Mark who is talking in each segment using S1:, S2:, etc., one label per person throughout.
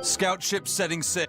S1: Scout ship setting sail.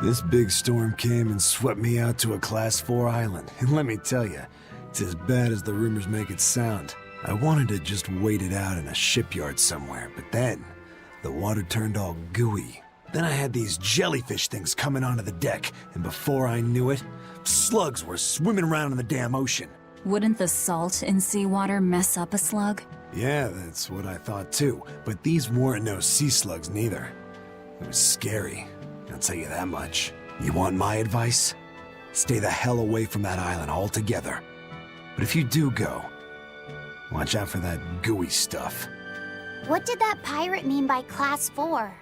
S2: This big storm came and swept me out to a Class 4 island, and let me tell you, it's as bad as the rumors make it sound. I wanted to just wait it out in a shipyard somewhere, but then the water turned all gooey. Then I had these jellyfish things coming onto the deck, and before I knew it, slugs were swimming around in the damn ocean.
S3: Wouldn't the salt in seawater mess up a slug?
S2: Yeah, that's what I thought too, but these weren't no sea slugs neither. It was scary, I'll tell you that much. You want my advice? Stay the hell away from that island altogether. But if you do go, watch out for that gooey stuff.
S4: What did that pirate mean by Class 4?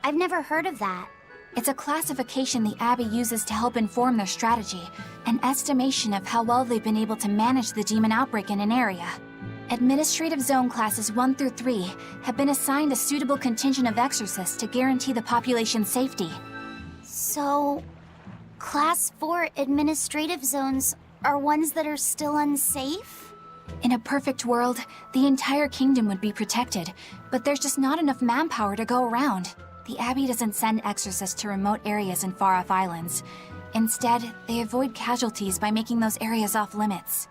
S4: I've never heard of that.
S3: It's a classification the Abbey uses to help inform their strategy, an estimation of how well they've been able to manage the demon outbreak in an area. Administrative Zone Classes 1 through 3 have been assigned a suitable contingent of exorcists to guarantee the population's safety.
S4: So, Class 4 administrative zones are ones that are still unsafe?
S3: In a perfect world, the entire kingdom would be protected, but there's just not enough manpower to go around. The Abbey doesn't send exorcists to remote areas and far-off islands. Instead, they avoid casualties by making those areas off-limits.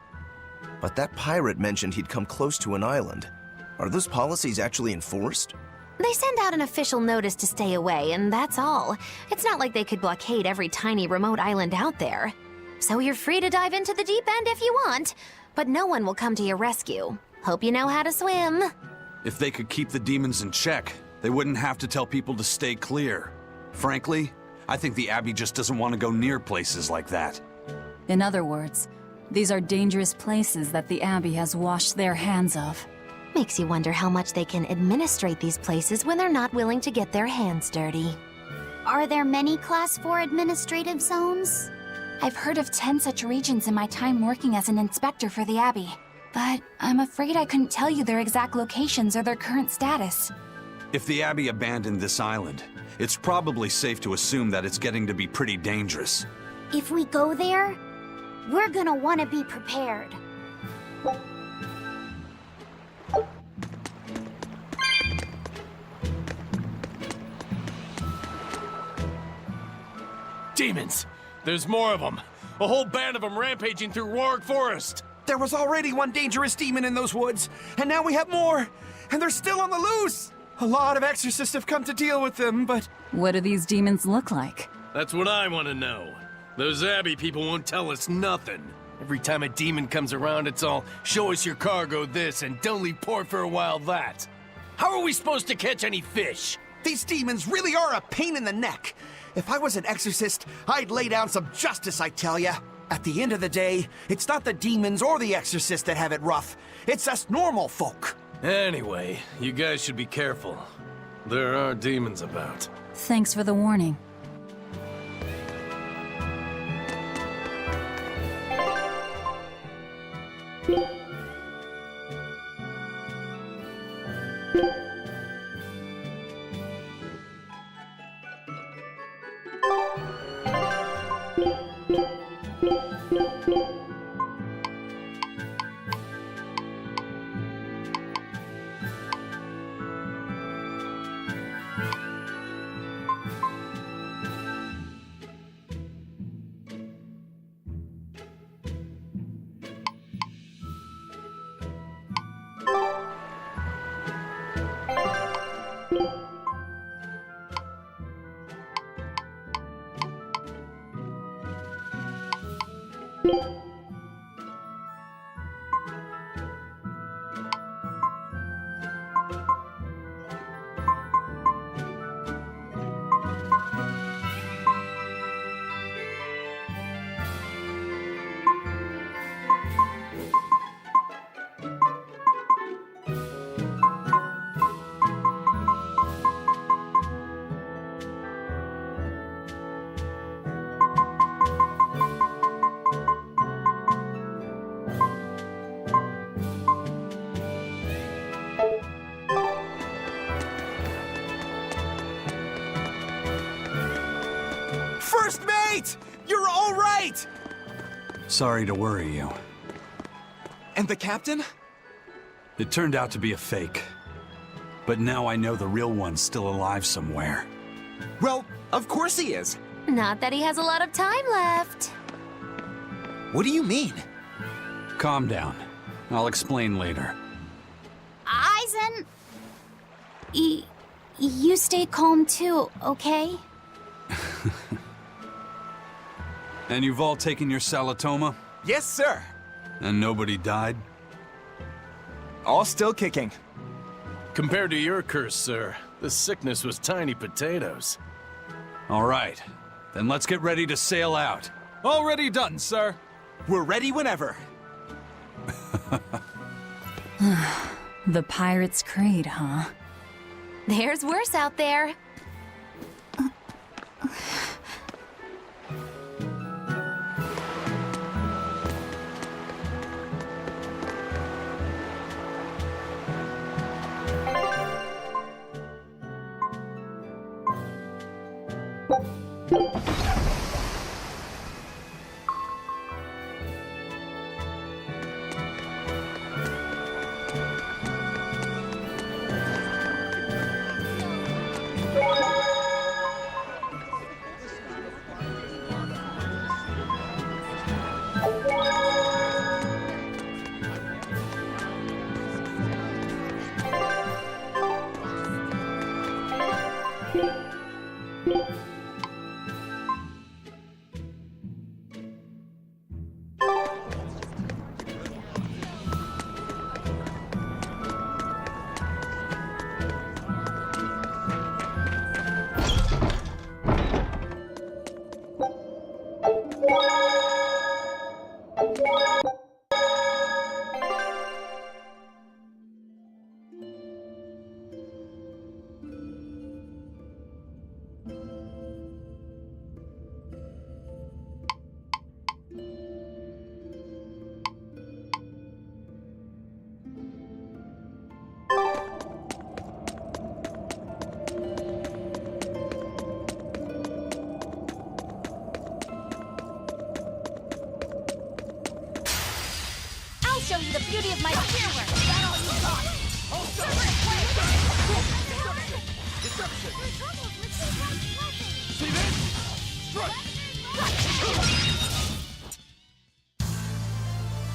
S5: But that pirate mentioned he'd come close to an island. Are those policies actually enforced?
S6: They send out an official notice to stay away, and that's all. It's not like they could blockade every tiny remote island out there. So you're free to dive into the deep end if you want, but no one will come to your rescue. Hope you know how to swim.
S1: If they could keep the demons in check, they wouldn't have to tell people to stay clear. Frankly, I think the Abbey just doesn't want to go near places like that.
S3: In other words, these are dangerous places that the Abbey has washed their hands of.
S6: Makes you wonder how much they can administrate these places when they're not willing to get their hands dirty.
S4: Are there many Class 4 administrative zones?
S3: I've heard of 10 such regions in my time working as an inspector for the Abbey, but I'm afraid I couldn't tell you their exact locations or their current status.
S1: If the Abbey abandoned this island, it's probably safe to assume that it's getting to be pretty dangerous.
S4: If we go there, we're gonna want to be prepared.
S7: Demons! There's more of them! A whole band of them rampaging through Roaring Forest!
S8: There was already one dangerous demon in those woods, and now we have more! And they're still on the loose! A lot of exorcists have come to deal with them, but...
S3: What do these demons look like?
S7: That's what I want to know. Those Abbey people won't tell us nothing. Every time a demon comes around, it's all, show us your cargo this, and don't leave port for a while that. How are we supposed to catch any fish?
S8: These demons really are a pain in the neck. If I was an exorcist, I'd lay down some justice, I tell ya. At the end of the day, it's not the demons or the exorcists that have it rough. It's us normal folk.
S7: Anyway, you guys should be careful. There are demons about.
S3: Thanks for the warning.
S8: First mate! You're all right!
S1: Sorry to worry you.
S8: And the captain?
S1: It turned out to be a fake. But now I know the real one's still alive somewhere.
S8: Well, of course he is.
S6: Not that he has a lot of time left.
S8: What do you mean?
S1: Calm down. I'll explain later.
S4: Aizen... You stay calm too, okay?
S1: And you've all taken your Salatoma?
S8: Yes, sir.
S1: And nobody died?
S8: All still kicking.
S7: Compared to your curse, sir, the sickness was tiny potatoes.
S1: All right. Then let's get ready to sail out.
S8: Already done, sir. We're ready whenever.
S9: The Pirate's Creed, huh?
S6: There's worse out there.
S4: Show you the beauty of my spearwork. That all you got?
S8: See this?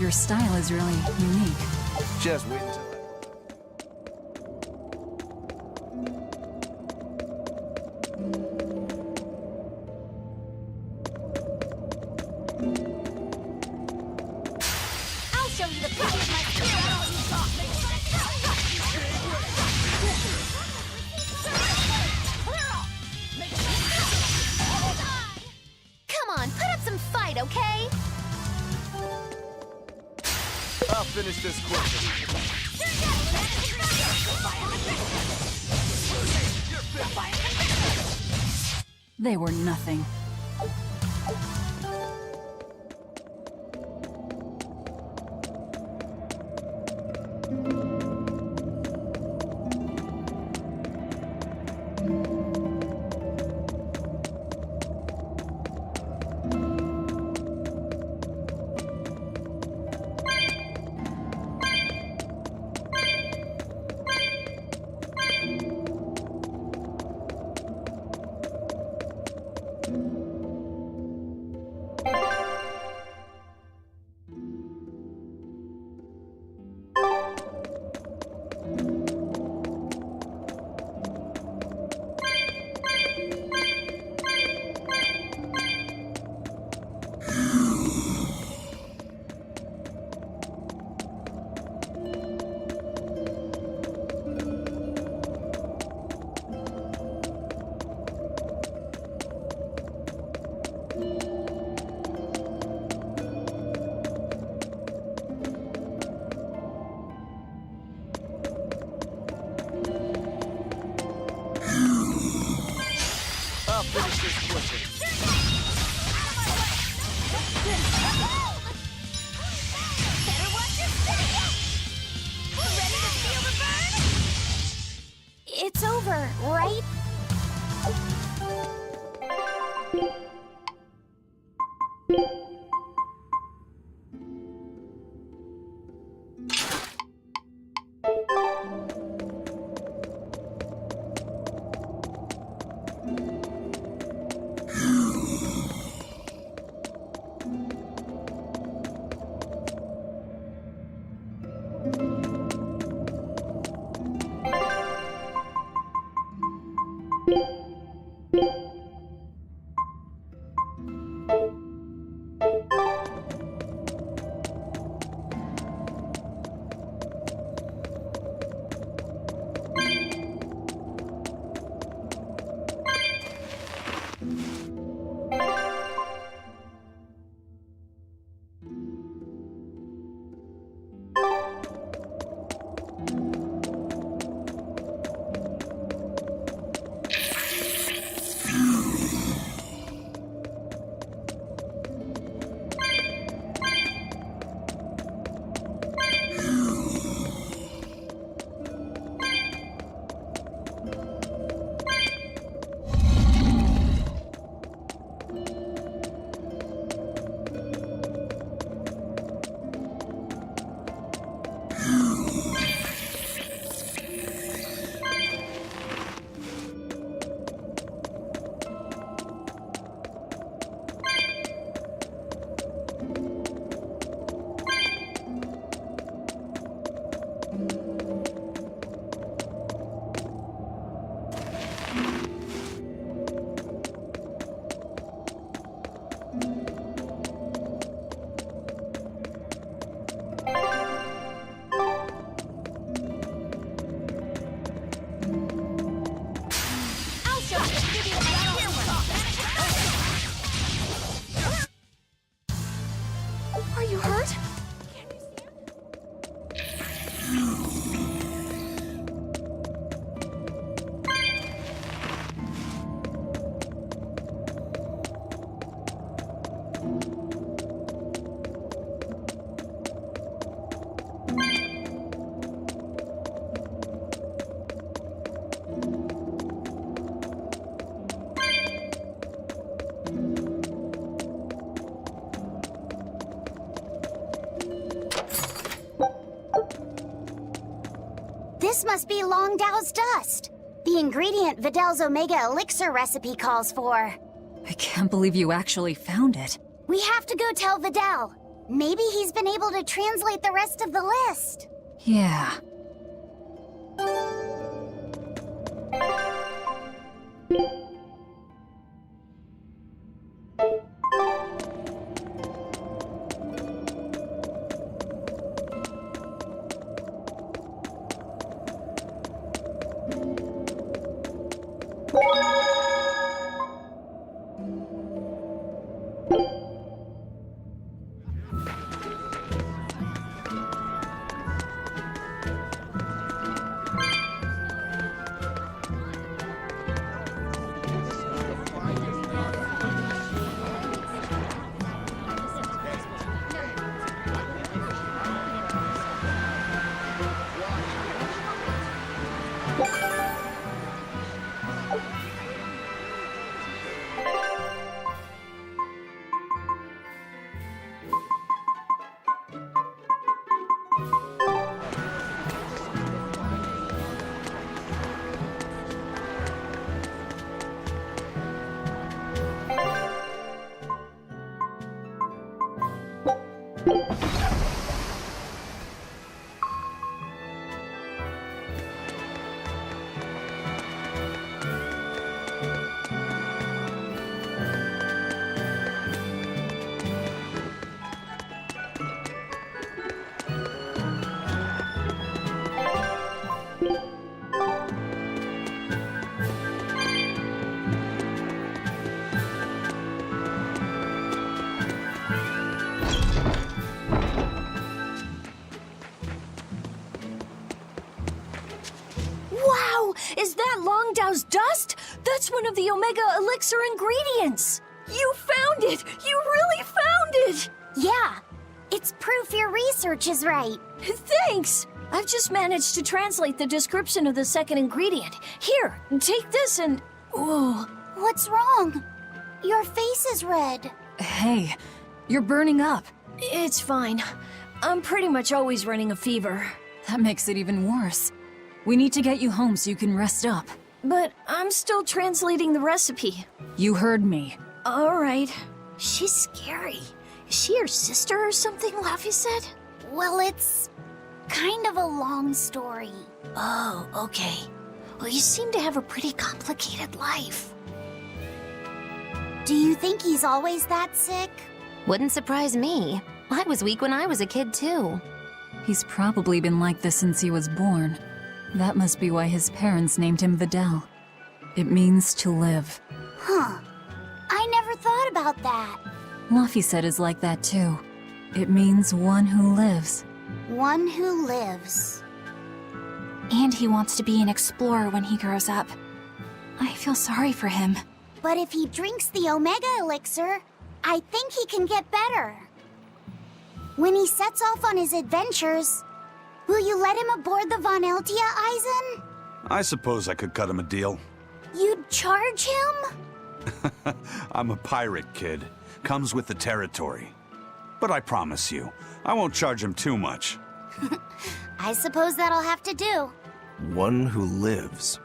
S9: Your style is really unique.
S5: Just wait until...
S4: Show you the beauty of my spear. That all you got?
S6: Come on, put up some fight, okay?
S5: I'll finish this quickly.
S9: They were nothing.
S4: It's over, right? This must be Longdow's dust. The ingredient Vidal's Omega Elixir recipe calls for.
S9: I can't believe you actually found it.
S4: We have to go tell Vidal. Maybe he's been able to translate the rest of the list.
S9: Yeah.
S10: Wow! Is that Longdow's dust? That's one of the Omega Elixir ingredients! You found it! You really found it!
S4: Yeah, it's proof your research is right.
S10: Thanks! I've just managed to translate the description of the second ingredient. Here, take this and... Oh,
S4: What's wrong? Your face is red.
S9: Hey, you're burning up.
S10: it's fine. I'm pretty much always running a fever.
S9: That makes it even worse. We need to get you home so you can rest up.
S10: But I'm still translating the recipe.
S9: You heard me.
S10: All right. She's scary. Is she your sister or something, Laffy said?
S4: Well, it's kind of a long story.
S10: Oh, okay. Well, you seem to have a pretty complicated life.
S4: Do you think he's always that sick?
S6: Wouldn't surprise me. I was weak when I was a kid, too.
S9: He's probably been like this since he was born. That must be why his parents named him Vidal. It means to live.
S4: Huh. I never thought about that.
S9: Laffy is like that too. It means one who lives.
S4: One who lives.
S3: And he wants to be an explorer when he grows up. I feel sorry for him.
S4: But if he drinks the Omega Elixir, I think he can get better. When he sets off on his adventures, will you let him aboard the Von Eltia, Eisen?
S1: I suppose I could cut him a deal.
S4: You'd charge him?
S1: I'm a pirate, kid. Comes with the territory. But I promise you, I won't charge him too much.
S4: I suppose that'll have to do.
S5: One who lives.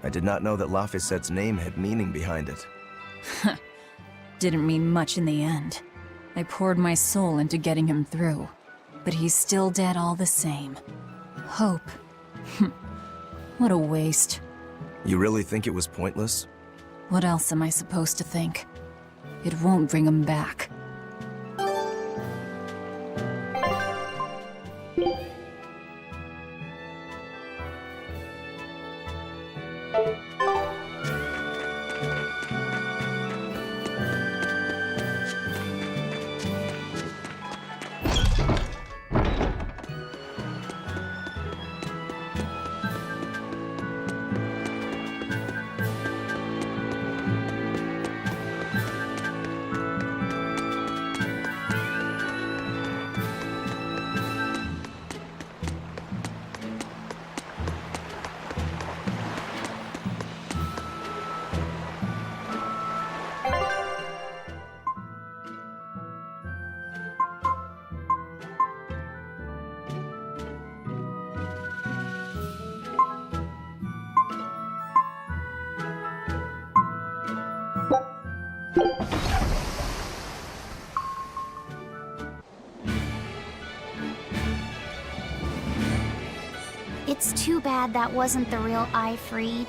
S5: I did not know that Lafisette's name had meaning behind it.
S9: Didn't mean much in the end. I poured my soul into getting him through. But he's still dead all the same. Hope. What a waste.
S5: You really think it was pointless?
S9: What else am I supposed to think? It won't bring him back.
S4: It's too bad that wasn't the real Ifreed.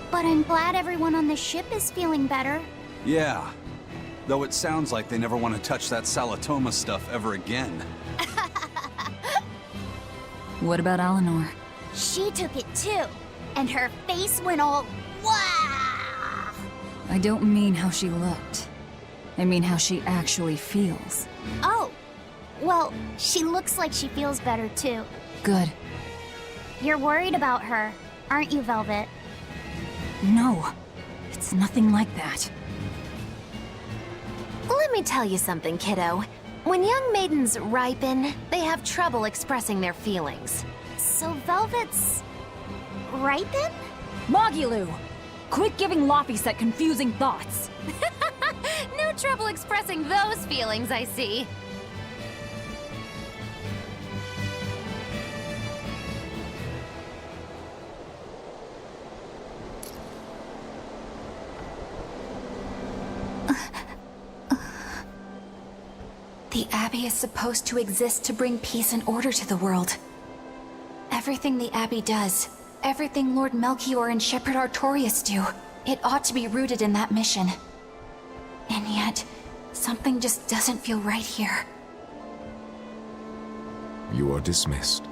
S4: But I'm glad everyone on the ship is feeling better.
S1: Yeah. Though it sounds like they never want to touch that Salatoma stuff ever again.
S9: What about Eleanor?
S4: She took it too, and her face went all wow.
S9: I don't mean how she looked. I mean how she actually feels.
S4: Oh, well, she looks like she feels better too.
S9: Good.
S4: You're worried about her, aren't you, Velvet?
S9: No, it's nothing like that.
S6: Let me tell you something, kiddo. When young maidens ripen, they have trouble expressing their feelings.
S4: So Velvet's right then?
S9: Mogilu! Quit giving Laphicet confusing thoughts!
S6: No trouble expressing those feelings, I see.
S3: The Abbey is supposed to exist to bring peace and order to the world. Everything the Abbey does, everything Lord Melchior and Shepherd Artorias do, it ought to be rooted in that mission. And yet, something just doesn't feel right here.
S11: You are dismissed.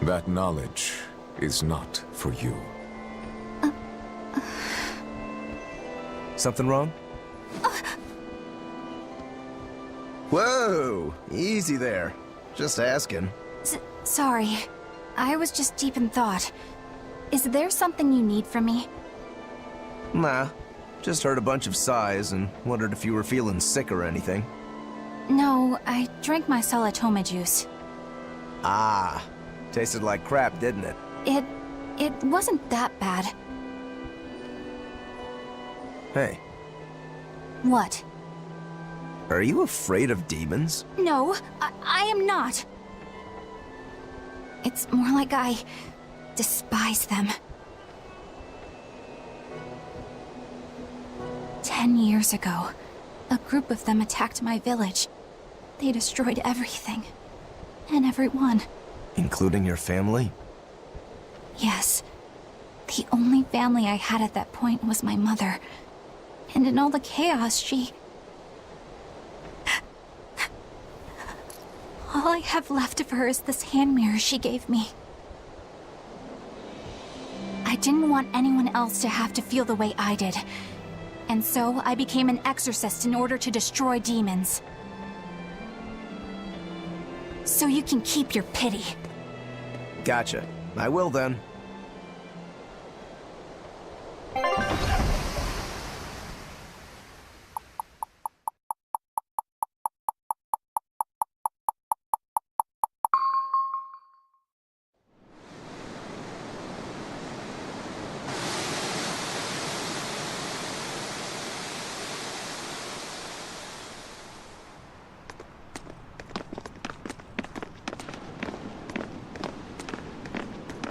S11: That knowledge is not for you.
S5: Something wrong? Whoa! Easy there. Just asking.
S3: Sorry. I was just deep in thought. Is there something you need from me?
S5: Nah. Just heard a bunch of sighs and wondered if you were feeling sick or anything.
S3: No, I drank my Salatoma juice.
S5: Ah. Tasted like crap, didn't it?
S3: It wasn't that bad.
S5: Hey,
S3: What?
S5: are you afraid of demons?
S3: No, I am not. It's more like I despise them. 10 years ago, a group of them attacked my village. They destroyed everything. And everyone.
S5: Including your family?
S3: Yes. The only family I had at that point was my mother. And in all the chaos, she... All I have left of her is this hand mirror she gave me. I didn't want anyone else to have to feel the way I did. And so I became an exorcist in order to destroy demons. So you can keep your pity.
S5: Gotcha. I will then.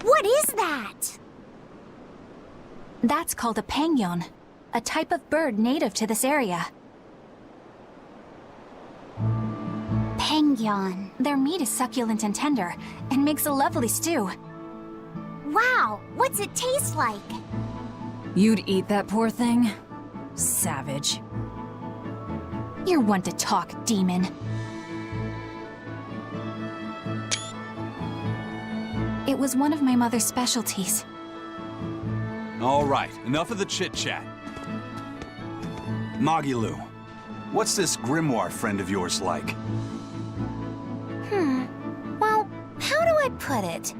S4: What is that?
S3: That's called a pangyon, a type of bird native to this area.
S4: Pangyon.
S3: Their meat is succulent and tender, and makes a lovely stew.
S4: Wow, what's it taste like?
S9: You'd eat that poor thing? Savage.
S3: You're one to talk, demon. It was one of my mother's specialties.
S1: All right, enough of the chit-chat. Mogilu, what's this grimoire friend of yours like?
S6: Well, how do I put it?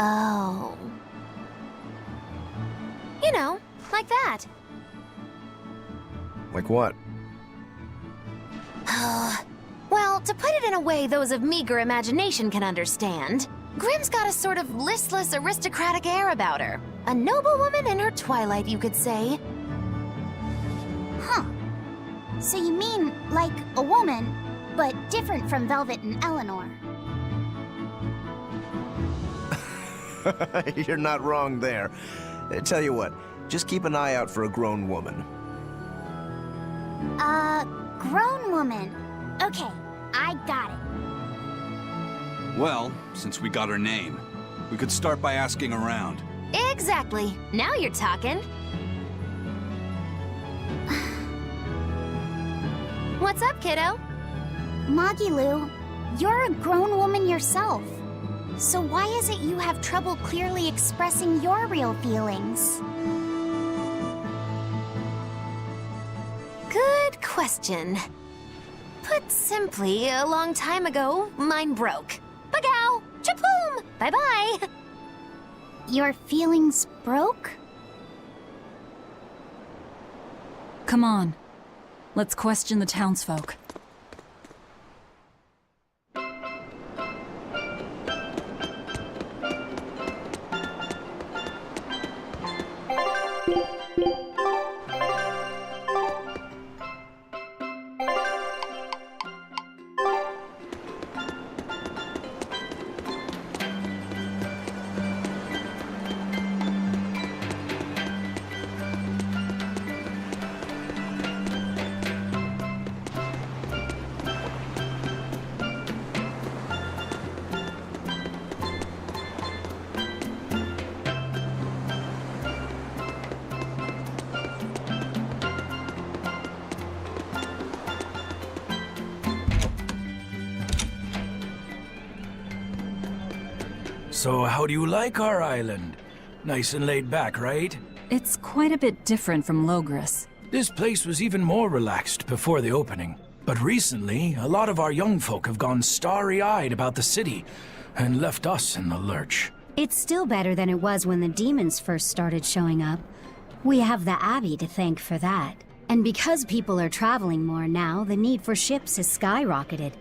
S6: Oh. You know, like that.
S5: Like what?
S6: Well, to put it in a way those of meager imagination can understand, Grimm's got a sort of listless, aristocratic air about her. A noble woman in her twilight, you could say.
S4: Huh. So you mean like a woman, but different from Velvet and Eleanor.
S5: You're not wrong there. Tell you what, just keep an eye out for a grown woman.
S4: Grown woman. Okay, I got it.
S1: Well, since we got her name, we could start by asking around.
S6: Exactly. Now you're talking. What's up, kiddo?
S4: Magilu, you're a grown woman yourself. So why is it you have trouble clearly expressing your real feelings?
S6: Good question. Put simply, a long time ago, mine broke. Bagow! Chapoom! Bye-bye!
S4: Your feelings broke?
S9: Come on. Let's question the townsfolk.
S12: So how do you like our island? Nice and laid back, right?
S9: It's quite a bit different from Logris.
S12: This place was even more relaxed before the opening. But recently, a lot of our young folk have gone starry-eyed about the city and left us in the lurch.
S13: It's still better than it was when the demons first started showing up. We have the Abbey to thank for that. And because people are traveling more now, the need for ships has skyrocketed.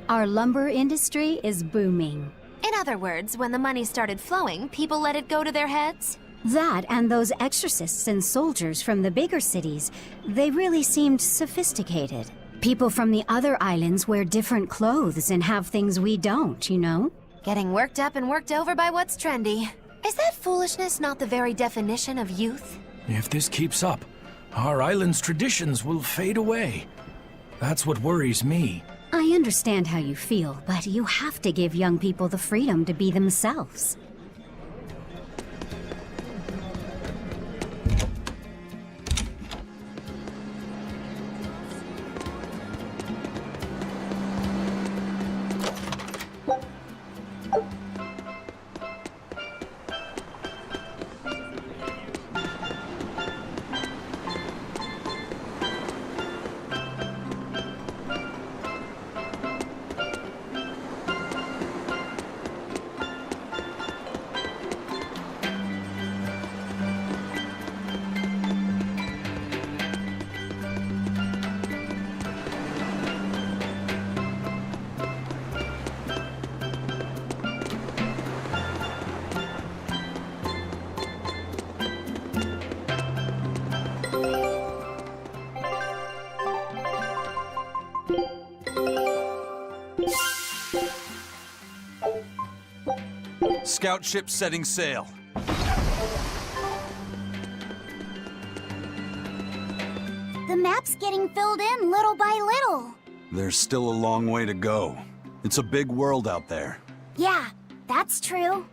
S13: Our lumber industry is booming.
S6: In other words, when the money started flowing, people let it go to their heads?
S13: That and those exorcists and soldiers from the bigger cities, they really seemed sophisticated. People from the other islands wear different clothes and have things we don't, you know?
S6: Getting worked up and worked over by what's trendy. Is that foolishness not the very definition of youth?
S12: If this keeps up, our island's traditions will fade away. That's what worries me.
S13: I understand how you feel, but you have to give young people the freedom to be themselves.
S1: Scout ship setting sail.
S4: The map's getting filled in little by little.
S1: There's still a long way to go. It's a big world out there.
S4: Yeah, that's true.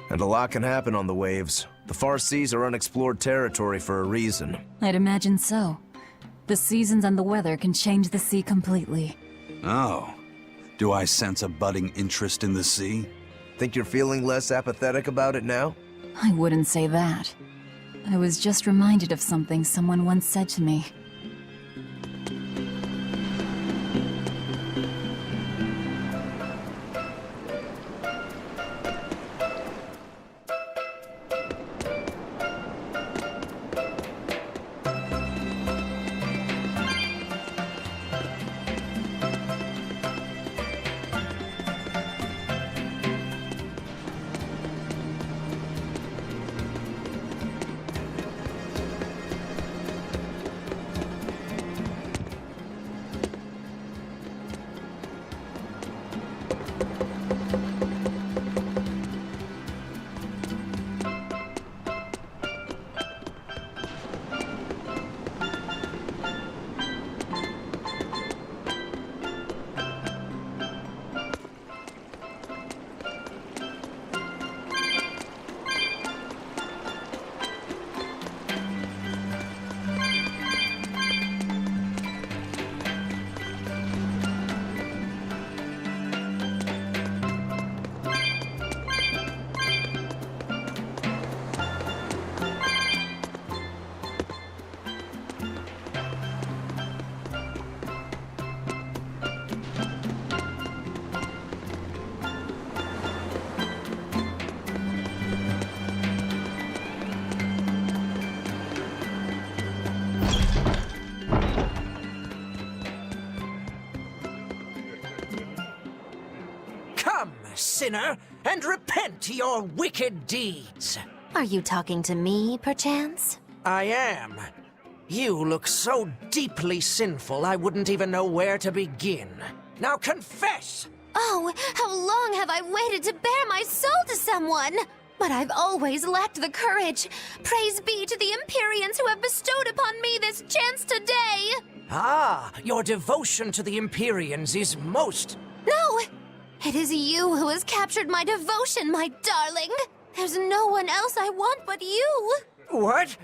S5: And a lot can happen on the waves. The far seas are unexplored territory for a reason.
S9: I'd imagine so. The seasons and the weather can change the sea completely.
S1: Oh. Do I sense a budding interest in the sea?
S5: Think you're feeling less apathetic about it now?
S9: I wouldn't say that. I was just reminded of something someone once said to me.
S14: Come, sinner, and repent your wicked deeds.
S6: Are you talking to me, perchance?
S14: I am. You look so deeply sinful, I wouldn't even know where to begin. Now confess!
S6: Oh, how long have I waited to bare my soul to someone? But I've always lacked the courage. Praise be to the Empyreans who have bestowed upon me this chance today!
S14: Ah, your devotion to the Empyreans is most...
S6: No! It is you who has captured my devotion, my darling! There's no one else I want but you!
S14: What?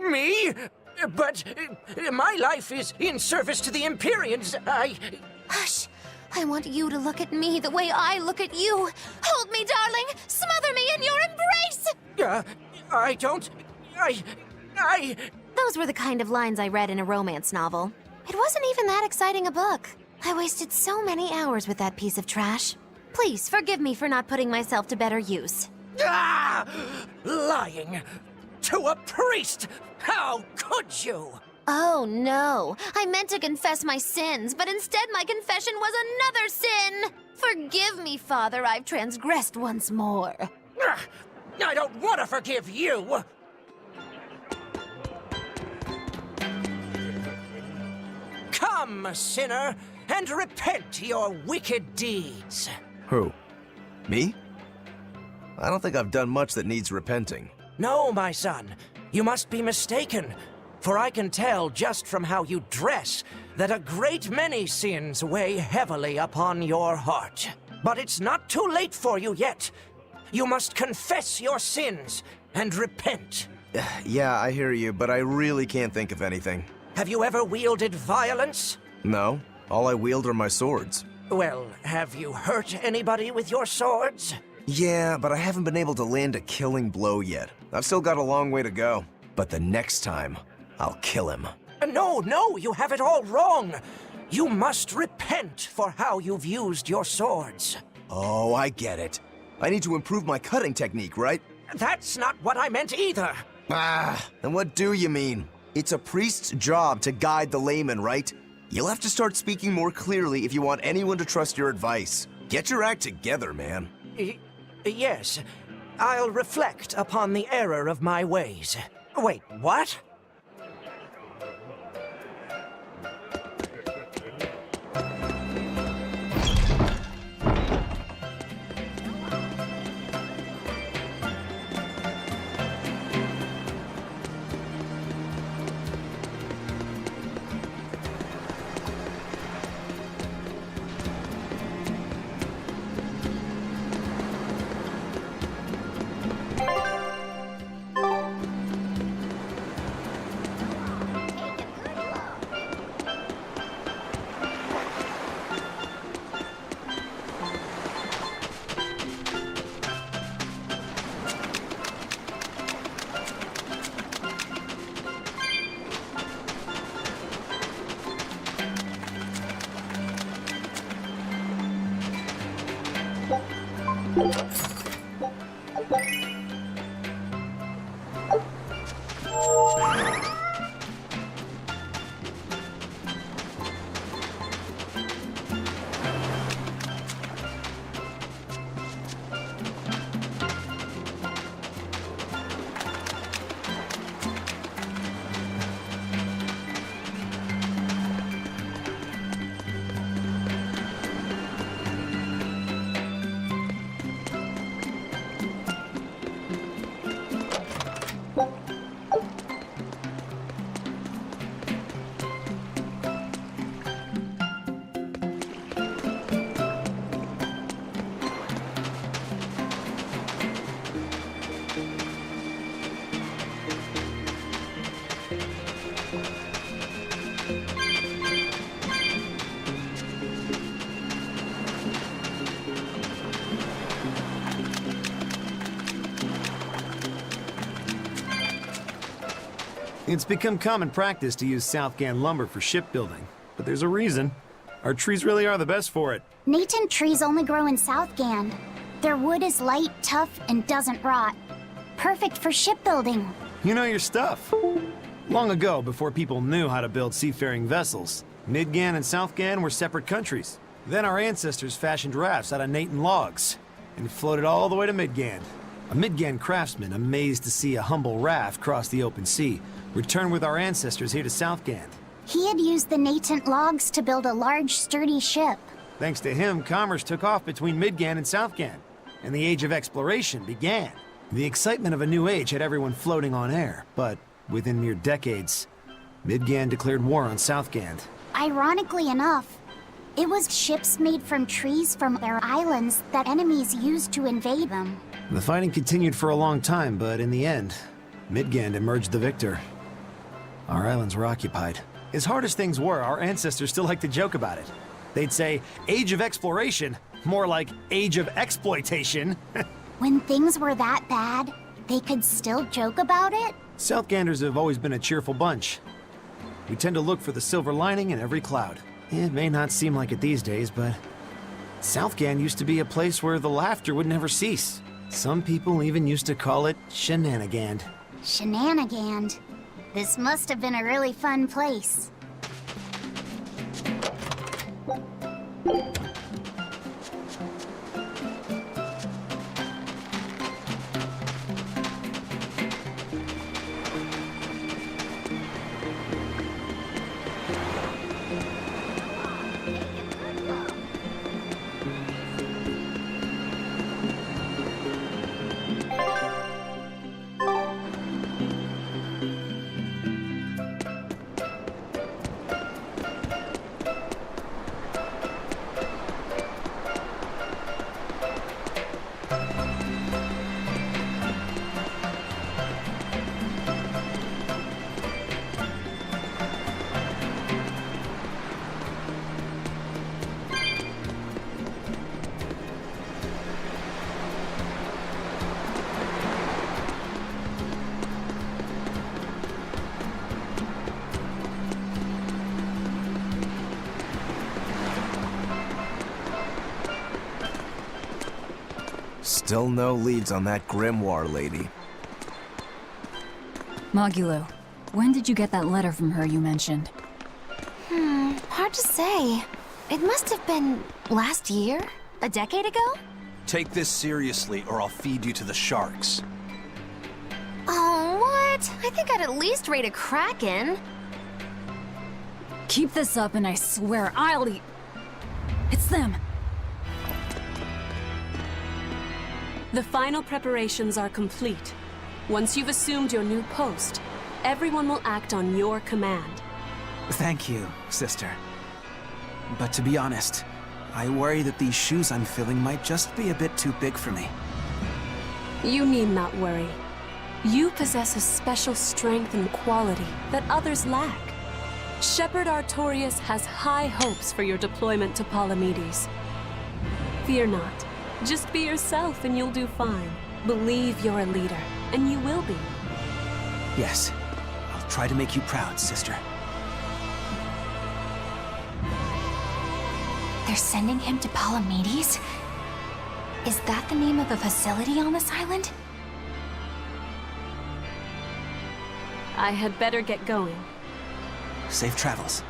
S14: Me? But my life is in service to the Empyreans.
S6: Hush! I want you to look at me the way I look at you. Hold me, darling! Smother me in your embrace!
S14: I don't...
S6: Those were the kind of lines I read in a romance novel. It wasn't even that exciting a book. I wasted so many hours with that piece of trash. Please, forgive me for not putting myself to better use.
S14: Ah! Lying! To a priest! How could you?
S6: Oh, no. I meant to confess my sins, but instead my confession was another sin! Forgive me, Father, I've transgressed once more.
S14: I don't want to forgive you! Come, sinner, and repent your wicked deeds.
S5: Who? Me? I don't think I've done much that needs repenting.
S14: No, my son. You must be mistaken. For I can tell just from how you dress that a great many sins weigh heavily upon your heart. But it's not too late for you yet. You must confess your sins and repent.
S5: Yeah, I hear you, but I really can't think of anything.
S14: Have you ever wielded violence?
S5: No. All I wield are my swords.
S14: Well, have you hurt anybody with your swords?
S5: Yeah, but I haven't been able to land a killing blow yet. I've still got a long way to go. But the next time, I'll kill him.
S14: No, you have it all wrong. You must repent for how you've used your swords.
S5: Oh, I get it. I need to improve my cutting technique, right?
S14: That's not what I meant either.
S5: Ah, then what do you mean? It's a priest's job to guide the layman, right? You'll have to start speaking more clearly if you want anyone to trust your advice. Get your act together, man.
S14: Yes. I'll reflect upon the error of my ways. Wait, what?
S2: It's become common practice to use Southgan lumber for shipbuilding, but there's a reason. Our trees really are the best for it.
S4: Natant trees only grow in Southgan. Their wood is light, tough, and doesn't rot. Perfect for shipbuilding.
S2: You know your stuff. Long ago, before people knew how to build seafaring vessels, Midgan and Southgan were separate countries. Then our ancestors fashioned rafts out of Nathan logs, and floated all the way to Midgand. A Midgand craftsman, amazed to see a humble raft cross the open sea, returned with our ancestors here to Southgand.
S4: He had used the natant logs to build a large, sturdy ship.
S2: Thanks to him, commerce took off between Midgand and Southgand, and the Age of Exploration began. The excitement of a new age had everyone floating on air, but within mere decades, Midgand declared war on Southgand.
S4: Ironically enough, it was ships made from trees from their islands that enemies used to invade them.
S2: The fighting continued for a long time, but in the end, Midgand emerged the victor. Our islands were occupied. As hard as things were, our ancestors still liked to joke about it. They'd say, Age of Exploration, more like Age of Exploitation.
S4: When things were that bad, they could still joke about it?
S2: Southganders have always been a cheerful bunch. We tend to look for the silver lining in every cloud. It may not seem like it these days, but Southgand used to be a place where the laughter would never cease. Some people even used to call it Shenanigand.
S4: Shenanigand. This must have been a really fun place.
S5: Still no leads on that grimoire lady.
S9: Magulu, when did you get that letter from her you mentioned?
S6: Hard to say. It must have been last year? A decade ago?
S1: Take this seriously, or I'll feed you to the sharks.
S6: Oh, what? I think I'd at least rate a Kraken.
S9: Keep this up and I swear I'll eat... It's them!
S15: The final preparations are complete. Once you've assumed your new post, everyone will act on your command.
S16: Thank you, sister. But to be honest, I worry that these shoes I'm filling might just be a bit too big for me.
S15: You need not worry. You possess a special strength and quality that others lack. Shepherd Artorius has high hopes for your deployment to Palamedes. Fear not. Just be yourself and you'll do fine. Believe you're a leader, and you will be.
S16: Yes, I'll try to make you proud, sister.
S3: They're sending him to Palamedes? Is that the name of a facility on this island?
S15: I had better get going.
S16: Safe travels.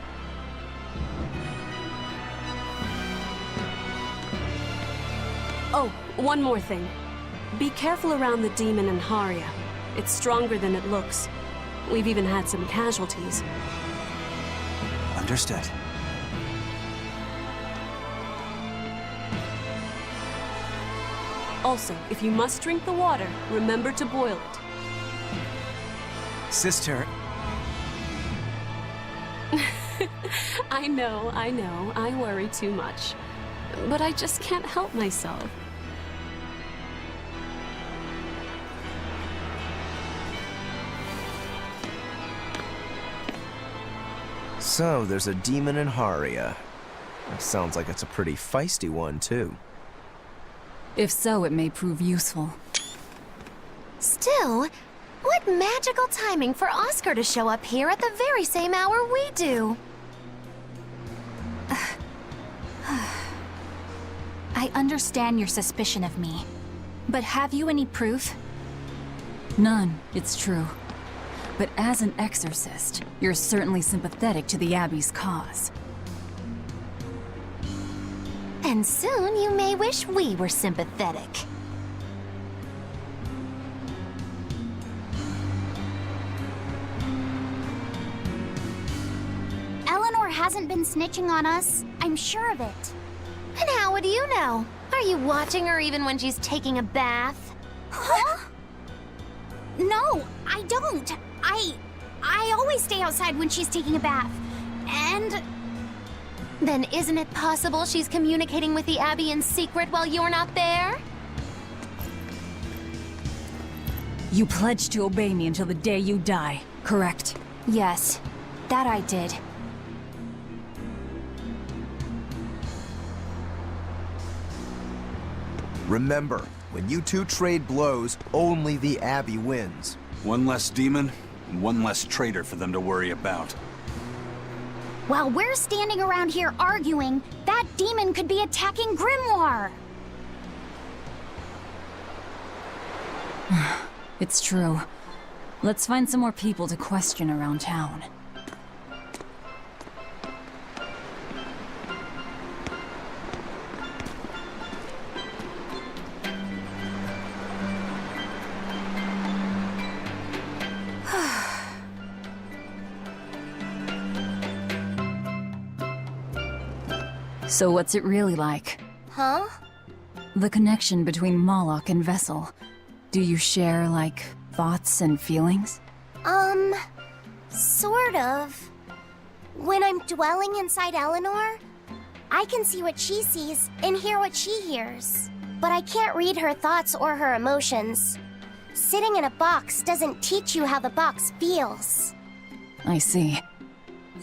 S15: Oh, one more thing. Be careful around the demon in Haria. It's stronger than it looks. We've even had some casualties.
S16: Understood.
S15: Also, if you must drink the water, remember to boil it.
S16: Sister...
S15: I know, I worry too much. But I just can't help myself.
S5: So, there's a demon in Haria. It sounds like it's a pretty feisty one, too.
S9: If so, it may prove useful.
S6: Still, what magical timing for Oscar to show up here at the very same hour we do.
S3: I understand your suspicion of me, but have you any proof?
S9: None, it's true. But as an exorcist, you're certainly sympathetic to the Abbey's cause.
S6: And soon you may wish we were sympathetic.
S4: Eleanor hasn't been snitching on us. I'm sure of it.
S6: And how would you know? Are you watching her even when she's taking a bath?
S4: Huh? No, I don't. I always stay outside when she's taking a bath. And...
S6: Then isn't it possible she's communicating with the Abbey in secret while you're not there?
S9: You pledged to obey me until the day you die, correct?
S3: Yes, that I did.
S5: Remember, when you two trade blows, only the Abbey wins.
S1: One less demon, and one less traitor for them to worry about.
S4: While we're standing around here arguing, that demon could be attacking Grimoire.
S9: It's true. Let's find some more people to question around town. So what's it really like?
S4: Huh?
S9: The connection between Moloch and Vessel. Do you share, like, thoughts and feelings?
S4: Sort of. When I'm dwelling inside Eleanor, I can see what she sees and hear what she hears. But I can't read her thoughts or her emotions. Sitting in a box doesn't teach you how the box feels.
S9: I see.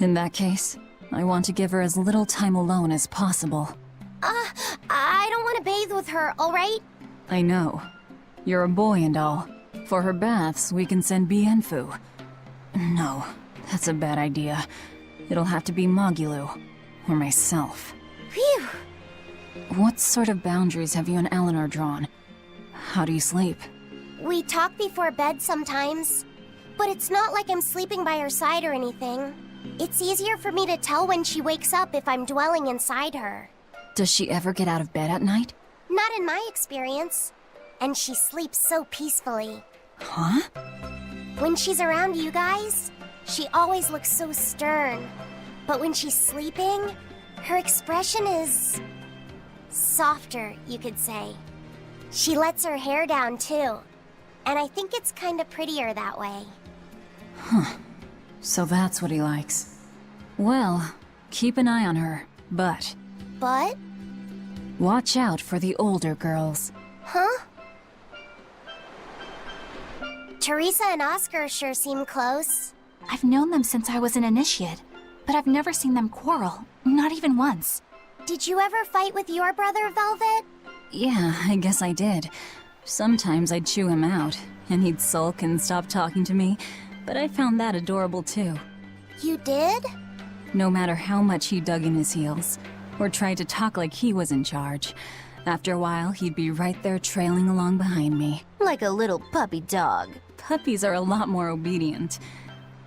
S9: In that case, I want to give her as little time alone as possible.
S4: I don't want to bathe with her, alright?
S9: I know. You're a boy and all. For her baths, we can send Bienfu. No, that's a bad idea. It'll have to be Magulu. Or myself.
S4: Phew!
S9: What sort of boundaries have you and Eleanor drawn? How do you sleep?
S4: We talk before bed sometimes. But it's not like I'm sleeping by her side or anything. It's easier for me to tell when she wakes up if I'm dwelling inside her.
S9: Does she ever get out of bed at night?
S4: Not in my experience. And she sleeps so peacefully.
S9: Huh?
S4: When she's around you guys, she always looks so stern. But when she's sleeping, her expression is... softer, you could say. She lets her hair down, too. And I think it's kinda prettier that way.
S9: Huh. So that's what he likes. Well, keep an eye on her, but...
S4: But?
S9: Watch out for the older girls.
S4: Huh? Teresa and Oscar sure seem close.
S3: I've known them since I was an initiate, but I've never seen them quarrel, not even once.
S4: Did you ever fight with your brother, Velvet?
S9: Yeah, I guess I did. Sometimes I'd chew him out, and he'd sulk and stop talking to me, but I found that adorable too.
S4: You did?
S9: No matter how much he dug in his heels, or tried to talk like he was in charge, after a while he'd be right there trailing along behind me.
S6: Like a little puppy dog.
S9: Puppies are a lot more obedient.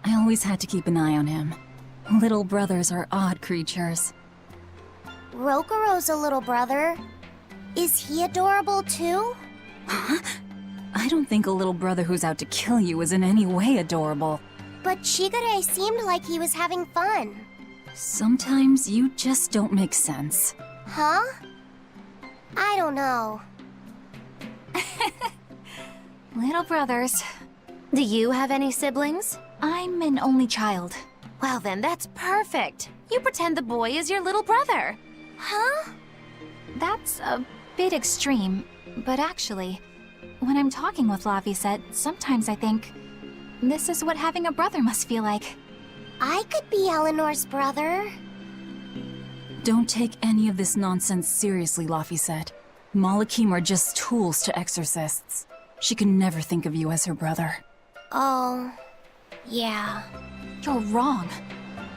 S9: I always had to keep an eye on him. Little brothers are odd creatures.
S4: Rokuro's a little brother. Is he adorable too?
S9: Huh? I don't think a little brother who's out to kill you is in any way adorable.
S4: But Chigure seemed like he was having fun.
S9: Sometimes you just don't make sense.
S4: Huh? I don't know.
S3: Little brothers.
S6: Do you have any siblings?
S3: I'm an only child.
S6: Well then, that's perfect. You pretend the boy is your little brother.
S4: Huh?
S3: That's a bit extreme, but actually, when I'm talking with Lavisette, sometimes I think, this is what having a brother must feel like.
S4: I could be Eleanor's brother.
S9: Don't take any of this nonsense seriously, Lavisette. Malakim are just tools to exorcists. She can never think of you as her brother.
S4: Oh, yeah.
S3: You're wrong.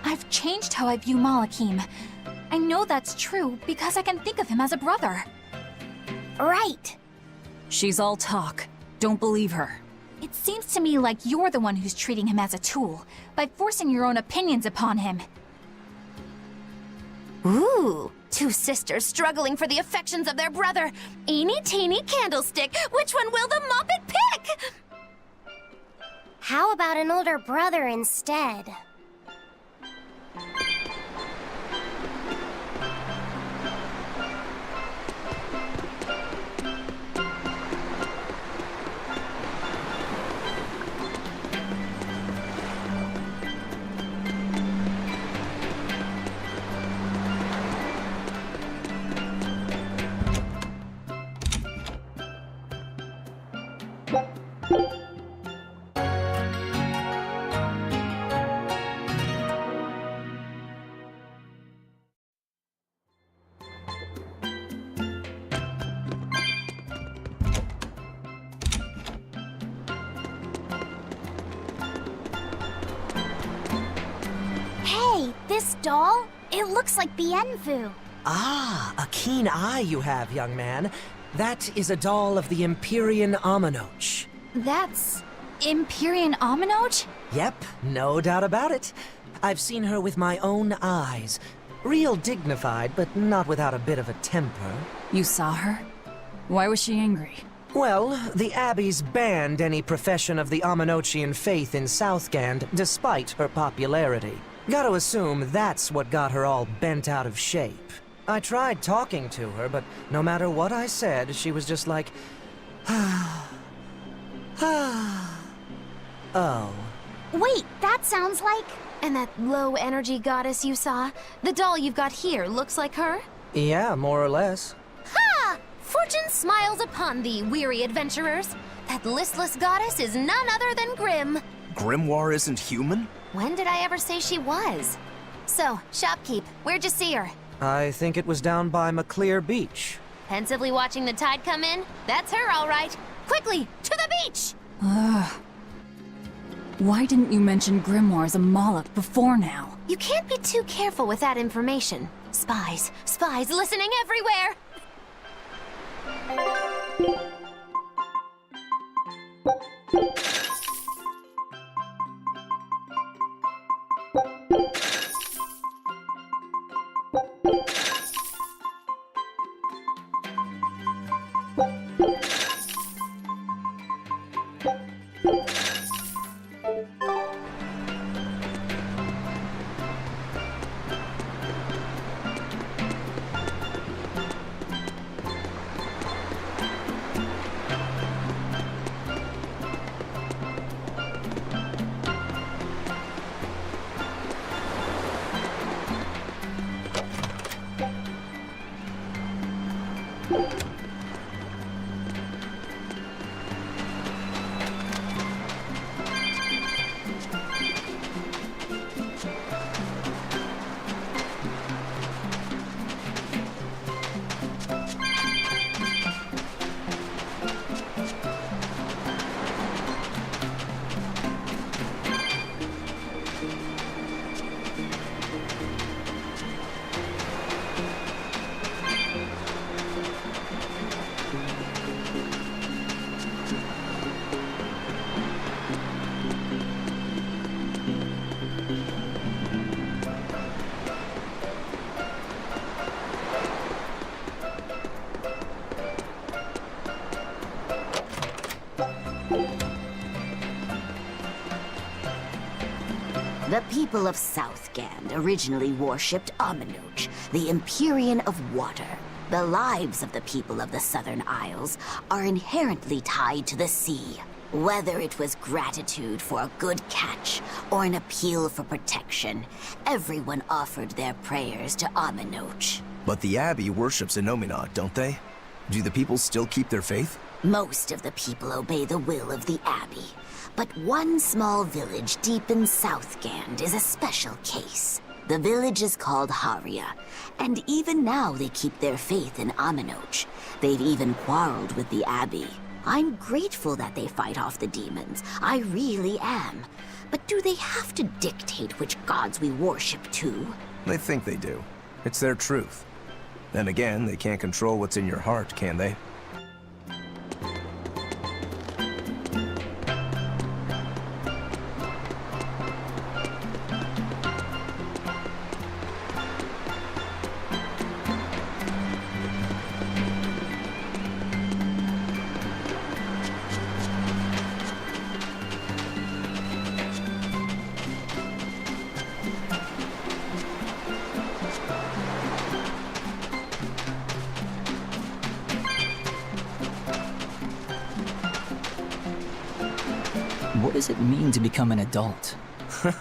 S3: I've changed how I view Malakim. I know that's true because I can think of him as a brother.
S4: Right.
S9: She's all talk. Don't believe her.
S3: It seems to me like you're the one who's treating him as a tool, by forcing your own opinions upon him.
S6: Ooh, Two sisters struggling for the affections of their brother. Eeny teeny candlestick, which one will the Muppet pick?
S4: How about an older brother instead? Hey, this doll? It looks like Bienfu.
S14: Ah, a keen eye you have, young man. That is a doll of the Empyrean Aminoch.
S3: That's Empyrean Aminoch?
S14: Yep, no doubt about it. I've seen her with my own eyes. Real dignified, but not without a bit of a temper.
S9: You saw her? Why was she angry?
S14: Well, the Abbeys banned any profession of the Aminochian faith in Southgand, despite her popularity. Gotta assume that's what got her all bent out of shape. I tried talking to her, but no matter what I said, she was just like, oh.
S4: Wait, that sounds like...
S6: And that low-energy goddess you saw? The doll you've got here looks like her?
S14: Yeah, more or less.
S6: Ha! Fortune smiles upon thee, weary adventurers. That listless goddess is none other than Grim.
S5: Grimoire isn't human?
S6: When did I ever say she was? So, shopkeep, where'd you see her?
S14: I think it was down by McClear Beach.
S6: Pensively watching the tide come in? That's her, all right. Quickly, to the beach!
S9: Ugh. Why didn't you mention Grimoire as a Moloch before now?
S6: You can't be too careful with that information. Spies, spies listening everywhere!
S17: The people of Southgand originally worshipped Aminoch, the Empyrean of Water. The lives of the people of the Southern Isles are inherently tied to the sea. Whether it was gratitude for a good catch or an appeal for protection, everyone offered their prayers to Aminoch.
S5: But the Abbey worships Innominat, don't they? Do the people still keep their faith?
S17: Most of the people obey the will of the Abbey, but one small village deep in Southgand is a special case. The village is called Haria, and even now they keep their faith in Aminoch. They've even quarreled with the Abbey. I'm grateful that they fight off the demons. I really am. But do they have to dictate which gods we worship too?
S5: They think they do. It's their truth. Then again, they can't control what's in your heart, can they?
S18: What does it mean to become an adult?
S5: The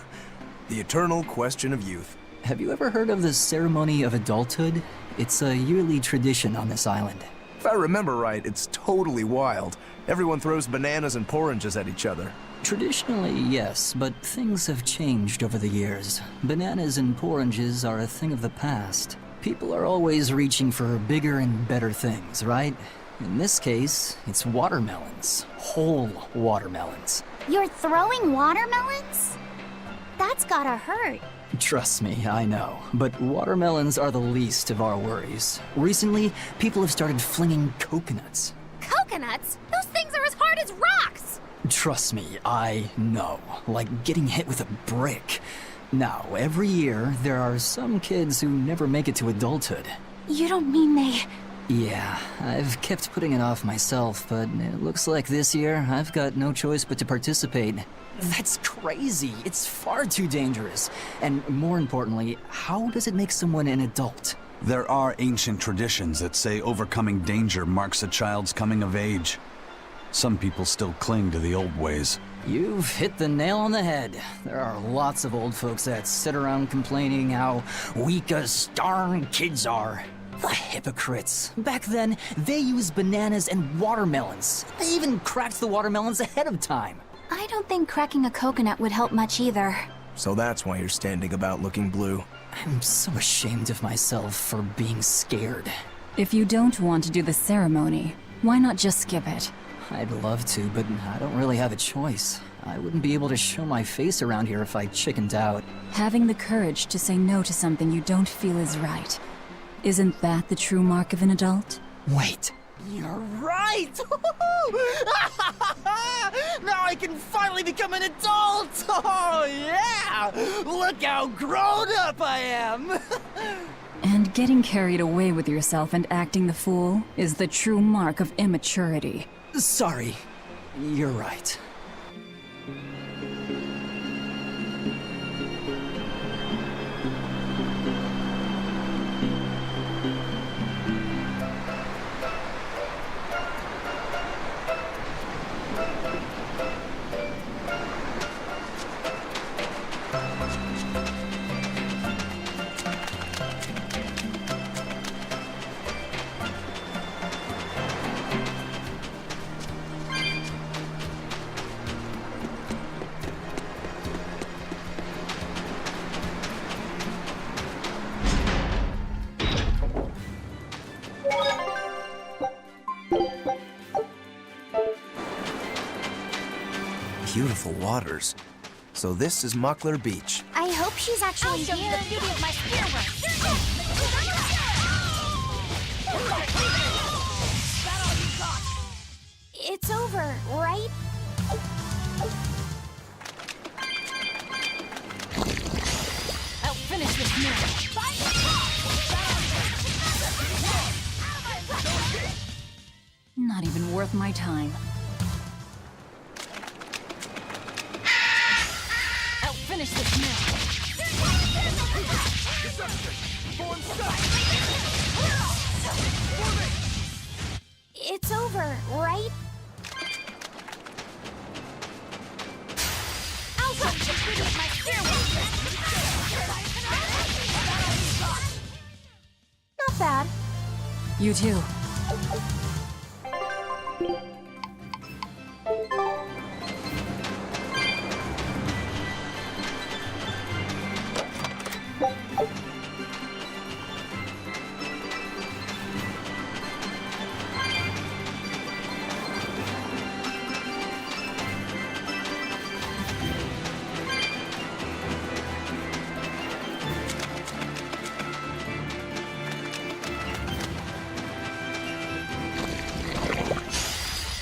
S5: eternal question of youth.
S18: Have you ever heard of the ceremony of adulthood? It's a yearly tradition on this island.
S5: If I remember right, it's totally wild. Everyone throws bananas and oranges at each other.
S18: Traditionally, yes, but things have changed over the years. Bananas and oranges are a thing of the past. People are always reaching for bigger and better things, right? In this case, it's watermelons. Whole watermelons.
S4: You're throwing watermelons? That's gotta hurt.
S18: Trust me, I know. But watermelons are the least of our worries. Recently, people have started flinging coconuts.
S6: Coconuts? Those things are as hard as rocks!
S18: Trust me, I know. Like getting hit with a brick. Now, every year, there are some kids who never make it to adulthood.
S3: You don't mean they...
S18: Yeah, I've kept putting it off myself, but it looks like this year I've got no choice but to participate. That's crazy. It's far too dangerous. And more importantly, how does it make someone an adult?
S1: There are ancient traditions that say overcoming danger marks a child's coming of age. Some people still cling to the old ways.
S18: You've hit the nail on the head. There are lots of old folks that sit around complaining how weak us darn kids are. The hypocrites. Back then, they used bananas and watermelons. They even cracked the watermelons ahead of time.
S3: I don't think cracking a coconut would help much either.
S5: So that's why you're standing about looking blue.
S18: I'm so ashamed of myself for being scared.
S9: If you don't want to do the ceremony, why not just skip it?
S18: I'd love to, but I don't really have a choice. I wouldn't be able to show my face around here if I chickened out.
S9: Having the courage to say no to something you don't feel is right. Isn't that the true mark of an adult?
S18: Wait.
S19: You're right! Now I can finally become an adult! Oh, yeah! Look how grown up I am!
S9: And getting carried away with yourself and acting the fool is the true mark of immaturity.
S18: Sorry. You're right.
S5: Beautiful waters. So this is Muckler Beach.
S4: I hope she's actually
S6: I'll show you
S4: here.
S6: the beauty of my spearwork!
S4: It's over, right?
S6: I'll finish this now!
S9: Not even worth my time.
S6: I'll finish this now!
S4: It's over, right?
S6: I'll show you the beauty of my spearwork!
S3: Not bad.
S9: You too.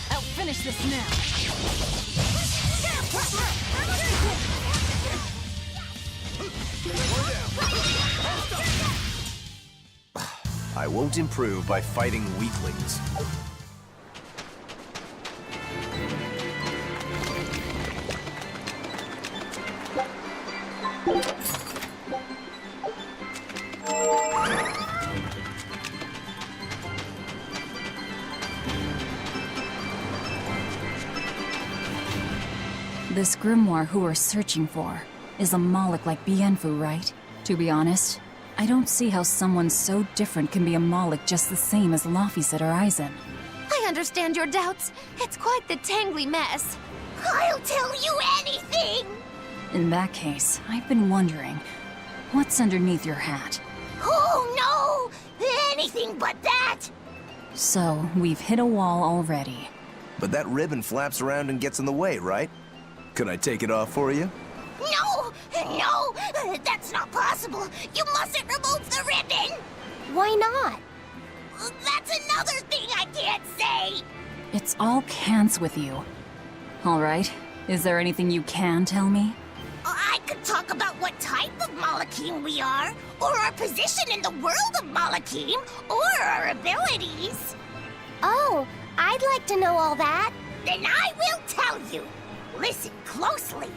S6: I'll finish this now!
S5: I won't improve by fighting weaklings.
S9: This grimoire who we're searching for is a Moloch like Bienfu, right? To be honest, I don't see how someone so different can be a Moloch just the same as Laphicet or Aizen.
S6: I understand your doubts. It's quite the tangly mess.
S4: I'll tell you anything!
S9: In that case, I've been wondering, what's underneath your hat?
S4: Oh no! Anything but that!
S9: So, we've hit a wall already.
S5: But that ribbon flaps around and gets in the way, right? Can I take it off for you?
S4: No! No! That's not possible! You mustn't remove the ribbon! Why not? That's another thing I can't say!
S9: It's all cants with you. Alright, is there anything you can tell me?
S4: I could talk about what type of Malachim we are, or our position in the world of Malachim, or our abilities. Oh, I'd like to know all that. Then I will tell you. Listen closely.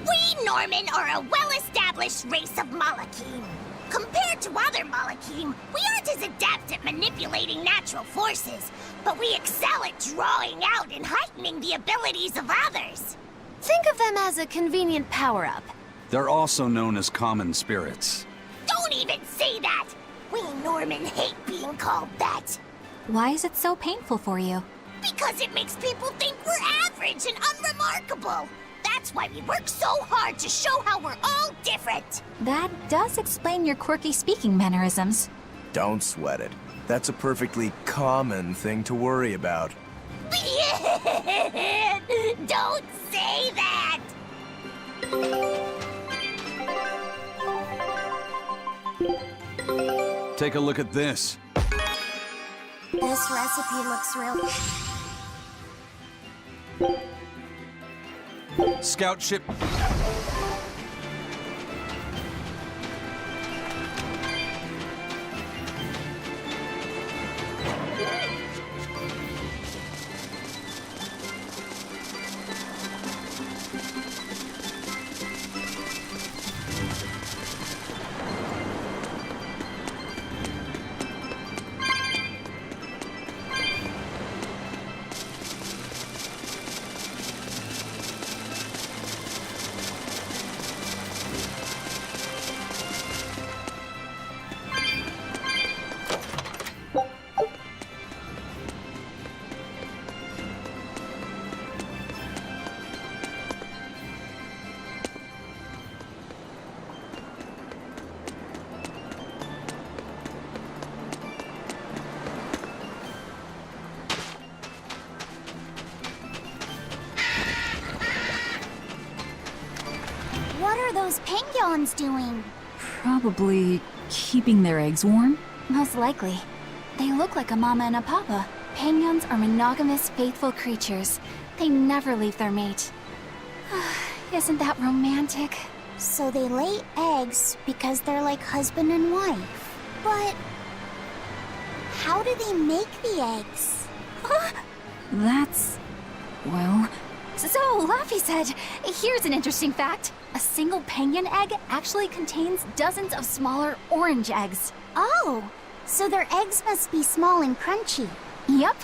S4: We Norman are a well-established race of Malachim. Compared to other Malachim, we aren't as adept at manipulating natural forces, but we excel at drawing out and heightening the abilities of others.
S6: Think of them as a convenient power-up.
S1: They're also known as common spirits.
S4: Don't even say that! We Norman hate being called that.
S3: Why is it so painful for you?
S4: Because it makes people think we're average and unremarkable. That's why we work so hard to show how we're all different.
S3: That does explain your quirky speaking mannerisms.
S5: Don't sweat it. That's a perfectly common thing to worry about.
S4: Don't say that!
S1: Take a look at this.
S4: This recipe looks real...
S1: Scout ship.
S4: What are those penguins doing?
S9: Probably keeping their eggs warm?
S3: Most likely. They look like a mama and a papa. Penguins are monogamous, faithful creatures. They never leave their mate. Isn't that romantic?
S4: So they lay eggs because they're like husband and wife. But... how do they make the eggs?
S9: That's... well...
S3: So, Laphicet, here's an interesting fact. A single penguin egg actually contains dozens of smaller orange eggs.
S4: Oh, so their eggs must be small and crunchy.
S3: Yep.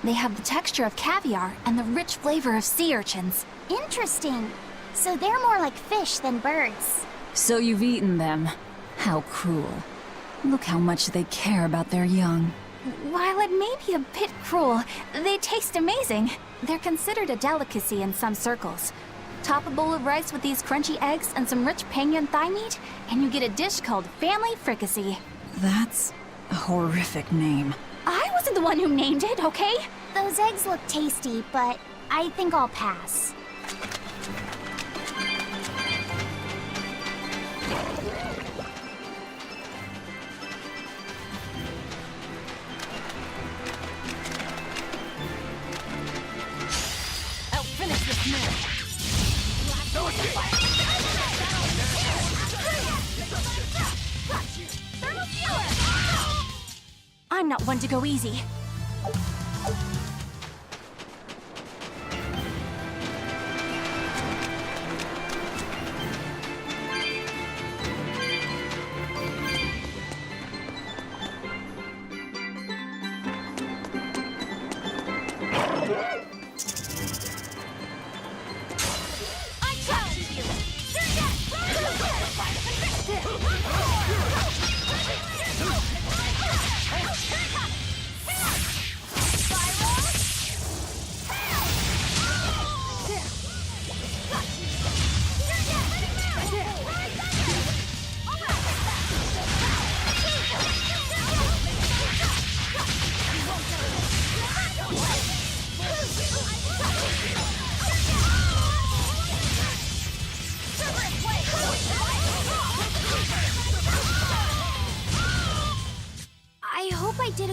S3: They have the texture of caviar and the rich flavor of sea urchins.
S4: Interesting. So they're more like fish than birds.
S9: So you've eaten them. How cruel. Look how much they care about their young.
S3: While it may be a bit cruel, they taste amazing. They're considered a delicacy in some circles. Top a bowl of rice with these crunchy eggs and some rich penguin thigh meat, and you get a dish called family fricassee.
S9: That's a horrific name.
S3: I wasn't the one who named it, okay?
S4: Those eggs look tasty, but I think I'll pass.
S10: I'll finish this now.
S3: I'm not one to go easy.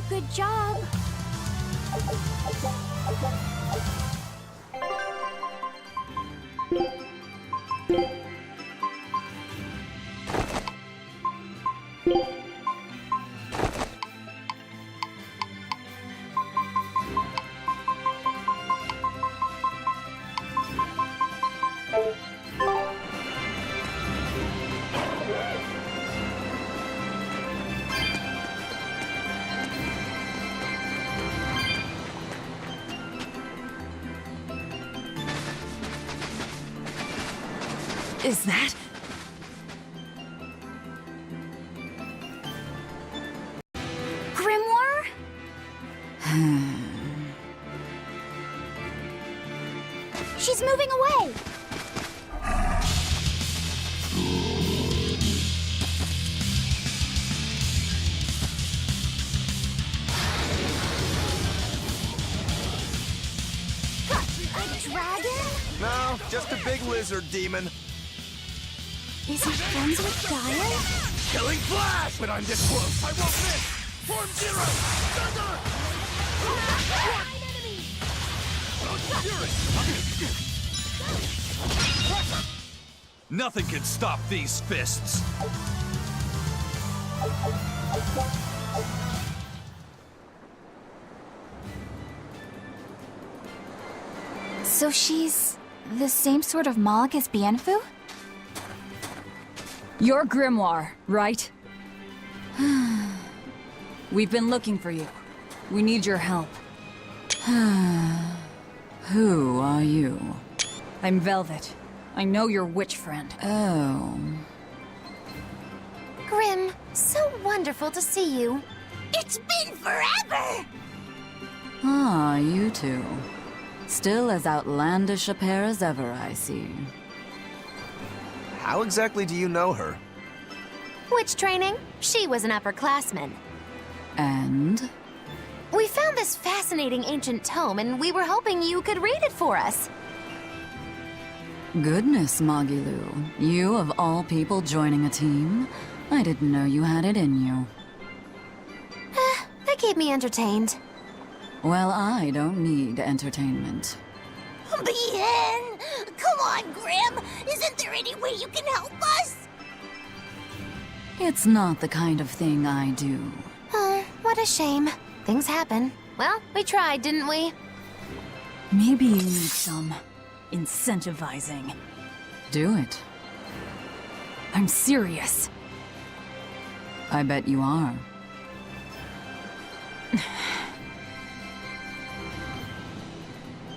S10: Good job.
S9: Is that?
S4: Grimoire? She's moving away! A dragon?
S5: No, just a big lizard demon.
S4: Is he friends with Gaia?
S7: Killing Flash! But I'm this close, I won't miss! Form Zero! Thunder!
S1: Nothing can stop these fists.
S3: So she's the same sort of Moloch as Bienfu?
S9: You're Grimoire, right? We've been looking for you. We need your help. Who are you? I'm Velvet. I know your witch friend. Oh.
S6: Grim, so wonderful to see you.
S4: It's been forever!
S9: Ah, you two. Still as outlandish a pair as ever, I see.
S5: How exactly do you know her?
S6: Witch training? She was an upperclassman.
S9: And?
S6: We found this fascinating ancient tome, and we were hoping you could read it for us.
S9: Goodness, Magilu. You, of all people, joining a team? I didn't know you had it in you.
S6: That keep me entertained.
S9: Well, I don't need entertainment.
S4: Bien! Come on, Grim! Isn't there any way you can help us?
S9: It's not the kind of thing I do.
S6: What a shame. Things happen. Well, we tried, didn't we?
S9: Maybe you need some incentivizing. Do it. I'm serious. I bet you are.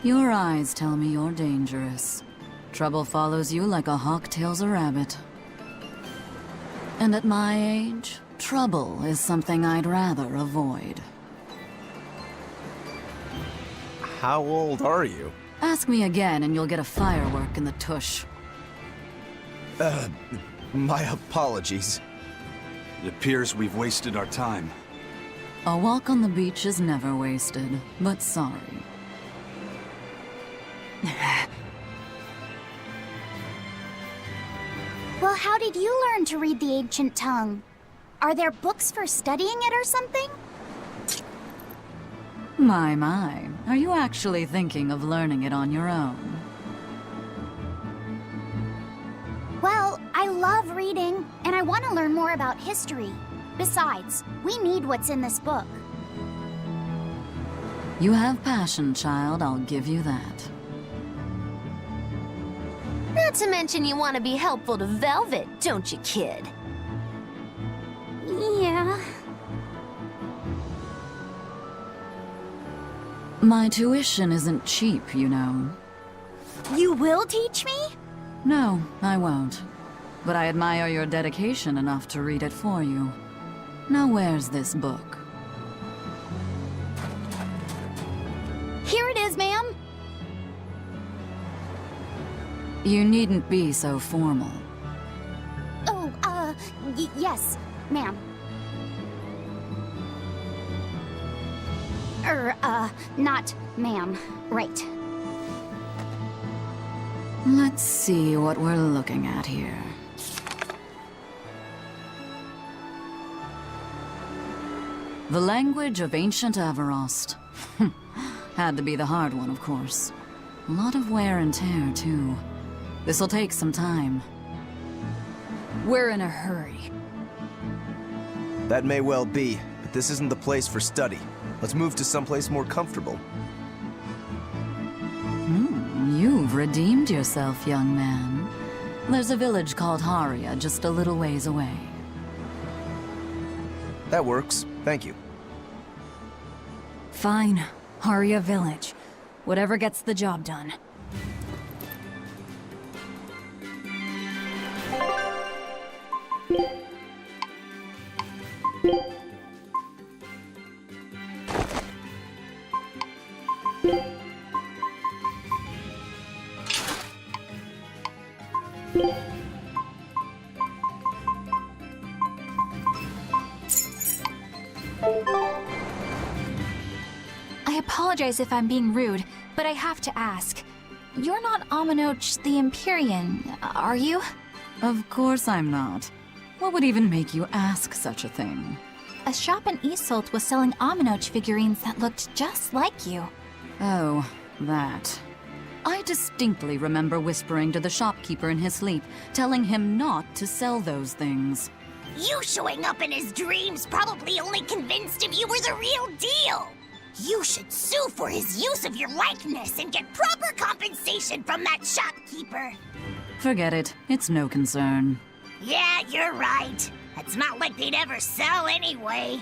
S9: Your eyes tell me you're dangerous. Trouble follows you like a hawk tails a rabbit. And at my age, trouble is something I'd rather avoid.
S5: How old are you?
S9: Ask me again and you'll get a firework in the tush.
S5: My apologies.
S1: It appears we've wasted our time.
S9: A walk on the beach is never wasted, but sorry.
S4: Well, how did you learn to read the ancient tongue? Are there books for studying it or something?
S9: My. Are you actually thinking of learning it on your own?
S4: Well, I love reading, and I want to learn more about history. Besides, we need what's in this book.
S9: You have passion, child, I'll give you that.
S6: Not to mention you want to be helpful to Velvet, don't you, kid?
S4: Yeah.
S9: My tuition isn't cheap, you know.
S4: You will teach me?
S9: No, I won't. But I admire your dedication enough to read it for you. Now where's this book?
S4: Here it is, ma'am.
S9: You needn't be so formal.
S4: Oh, yes, ma'am. Not ma'am. Right.
S9: Let's see what we're looking at here. The language of ancient Avarost. Had to be the hard one, of course. A lot of wear and tear, too. This'll take some time. We're in a hurry.
S5: That may well be, but this isn't the place for study. Let's move to someplace more comfortable.
S9: You've redeemed yourself, young man. There's a village called Haria just a little ways away.
S5: That works. Thank you.
S9: Fine. Haria Village. Whatever gets the job done.
S3: I apologize if I'm being rude, but I have to ask. You're not Aminoch the Empyrean, are you?
S9: Of course I'm not. What would even make you ask such a thing?
S3: A shop in Isolt was selling Aminoch figurines that looked just like you.
S9: Oh, that. I distinctly remember whispering to the shopkeeper in his sleep, telling him not to sell those things.
S4: You showing up in his dreams probably only convinced him you were the real deal. You should sue for his use of your likeness and get proper compensation from that shopkeeper.
S9: Forget it. It's no concern.
S4: Yeah, you're right. It's not like they'd ever sell anyway.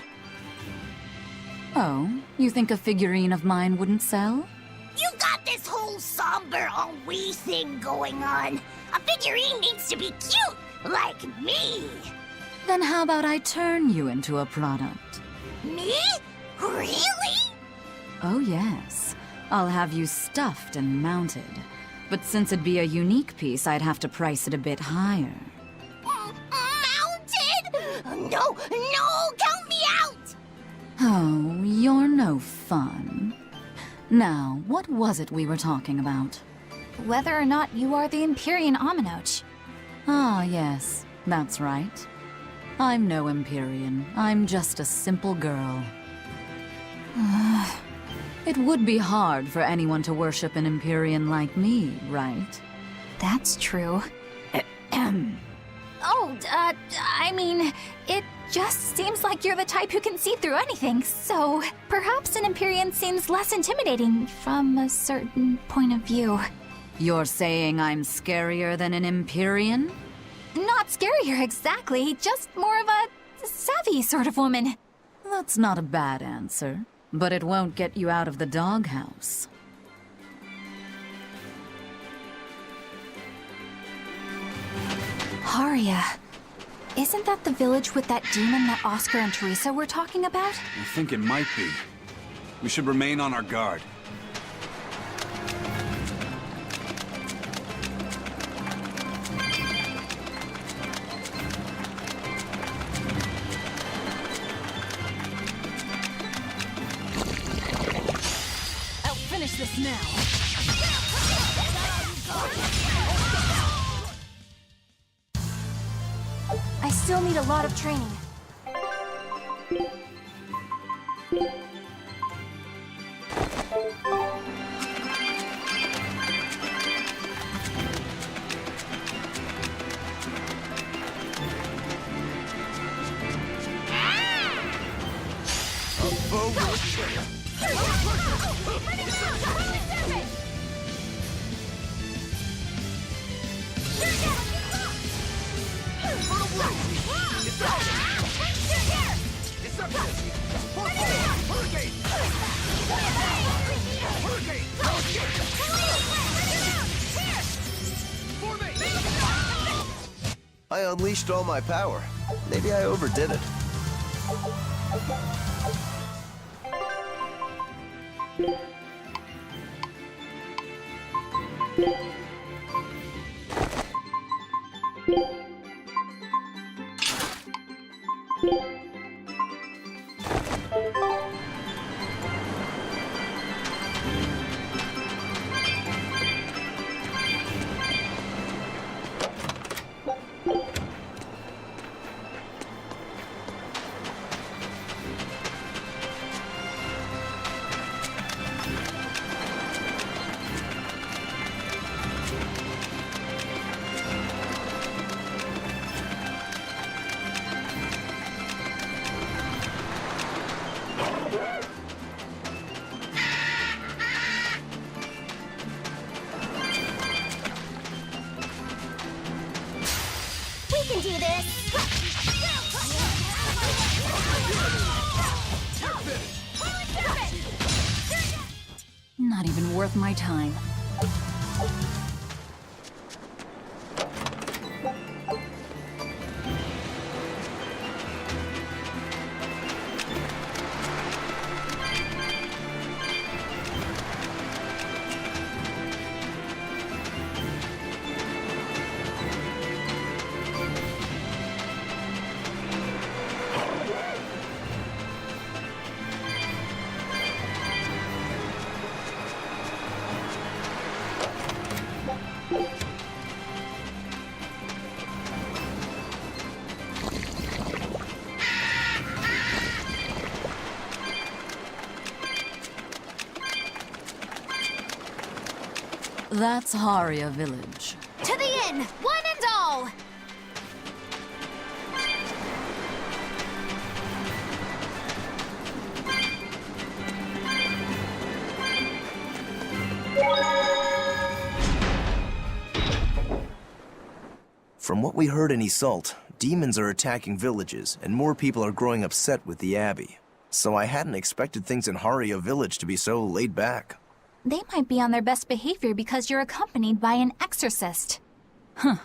S9: Oh, you think a figurine of mine wouldn't sell?
S4: You got this whole somber ennui thing going on. A figurine needs to be cute, like me.
S9: Then how about I turn you into a product?
S4: Me? Really?
S9: Oh yes. I'll have you stuffed and mounted. But since it'd be a unique piece, I'd have to price it a bit higher.
S4: Mounted? No, count me out!
S9: Oh, you're no fun. Now, what was it we were talking about?
S3: Whether or not you are the Empyrean Aminoch.
S9: Ah, yes, that's right. I'm no Empyrean. I'm just a simple girl. It would be hard for anyone to worship an Empyrean like me, right?
S3: That's true. I mean, it just seems like you're the type who can see through anything, so perhaps an Empyrean seems less intimidating from a certain point of view.
S9: You're saying I'm scarier than an Empyrean?
S3: Not scarier exactly, just more of a savvy sort of woman.
S9: That's not a bad answer, but it won't get you out of the doghouse.
S3: Haria. Isn't that the village with that demon that Oscar and Teresa were talking about?
S1: I think it might be. We should remain on our guard.
S10: I'll finish this now.
S3: I still need a lot of training.
S5: I unleashed all my power. Maybe I overdid it.
S9: Not even worth my time. That's Haria Village.
S6: To the inn, one and all!
S5: From what we heard in Iseult, demons are attacking villages, and more people are growing upset with the Abbey. So I hadn't expected things in Haria Village to be so laid back.
S3: They might be on their best behavior because you're accompanied by an exorcist.
S9: Huh.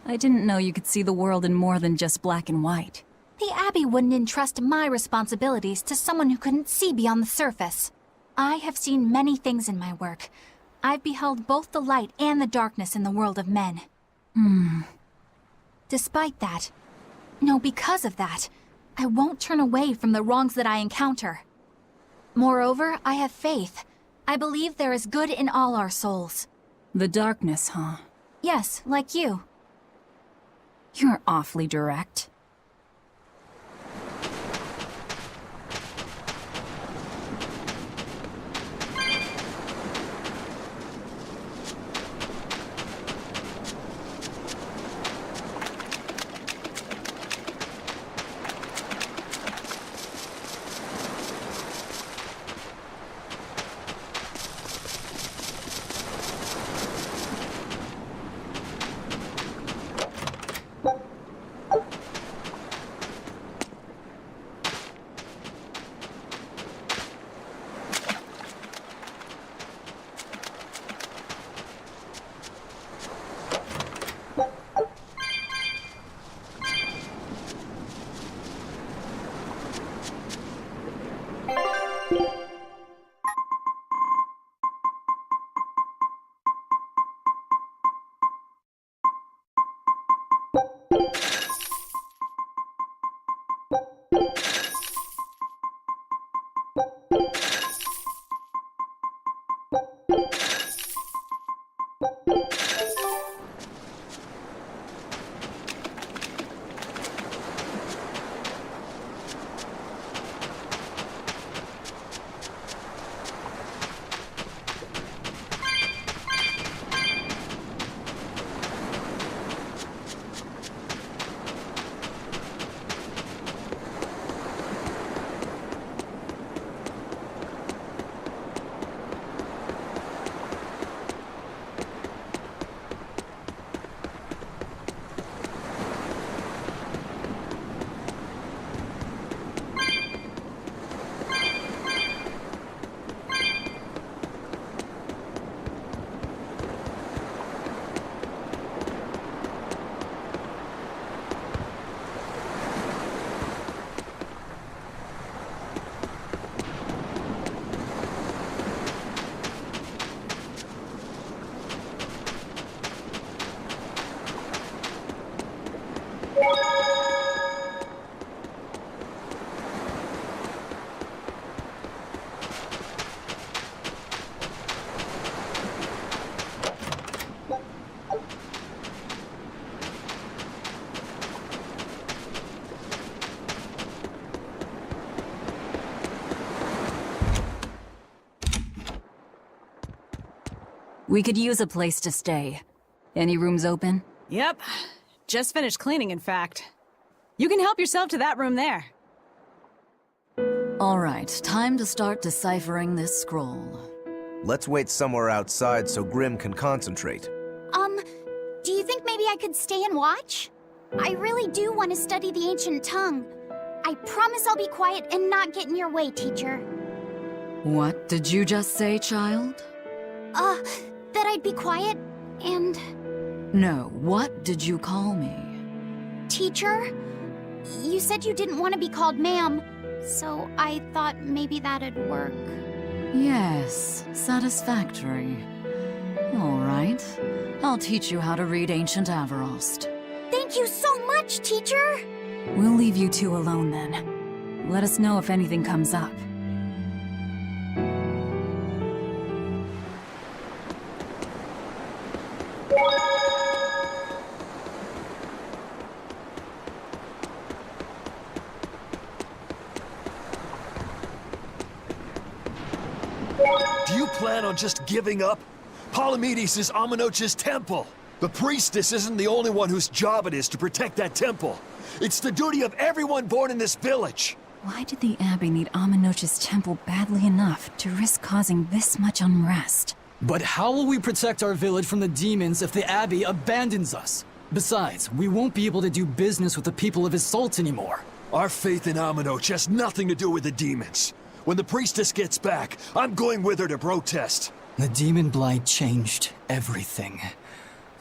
S9: I didn't know you could see the world in more than just black and white.
S3: The Abbey wouldn't entrust my responsibilities to someone who couldn't see beyond the surface. I have seen many things in my work. I've beheld both the light and the darkness in the world of men. Despite that, no, because of that, I won't turn away from the wrongs that I encounter. Moreover, I have faith. I believe there is good in all our souls.
S9: The darkness, huh?
S3: Yes, like you.
S9: You're awfully direct. We could use a place to stay. Any rooms open?
S20: Yep. Just finished cleaning, in fact. You can help yourself to that room there.
S9: All right, time to start deciphering this scroll.
S5: Let's wait somewhere outside so Grim can concentrate.
S4: Do you think maybe I could stay and watch? I really do want to study the ancient tongue. I promise I'll be quiet and not get in your way, teacher.
S9: What did you just say, child?
S4: That I'd be quiet and...
S9: No, what did you call me?
S4: Teacher? You said you didn't want to be called ma'am, so I thought maybe that'd work.
S9: Yes, satisfactory. All right. I'll teach you how to read Ancient Avarost.
S4: Thank you so much, teacher!
S9: We'll leave you two alone then. Let us know if anything comes up.
S21: Do you plan on just giving up? Palamedes is Amenoch's temple. The priestess isn't the only one whose job it is to protect that temple. It's the duty of everyone born in this village.
S9: Why did the Abbey need Amenoch's temple badly enough to risk causing this much unrest?
S18: But how will we protect our village from the demons if the Abbey abandons us? Besides, we won't be able to do business with the people of Isolt anymore.
S21: Our faith in Amenoch has nothing to do with the demons. When the priestess gets back, I'm going with her to protest.
S18: The demon blight changed everything.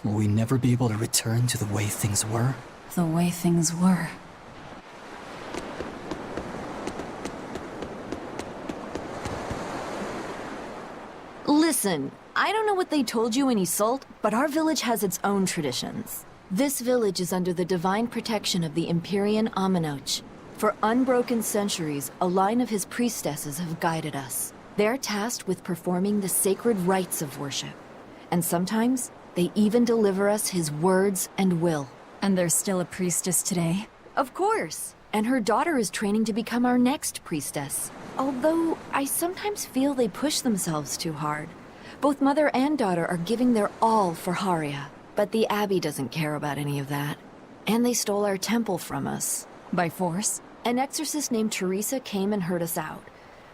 S18: Will we never be able to return to the way things were?
S9: The way things were.
S22: Listen, I don't know what they told you in Isolt, but our village has its own traditions. This village is under the divine protection of the Empyrean Amenoch. For unbroken centuries, a line of his priestesses have guided us. They're tasked with performing the sacred rites of worship. And sometimes, they even deliver us his words and will.
S9: And there's still a priestess today?
S22: Of course. And her daughter is training to become our next priestess. Although, I sometimes feel they push themselves too hard. Both mother and daughter are giving their all for Haria. But the Abbey doesn't care about any of that. And they stole our temple from us.
S9: By force?
S22: An exorcist named Teresa came and heard us out.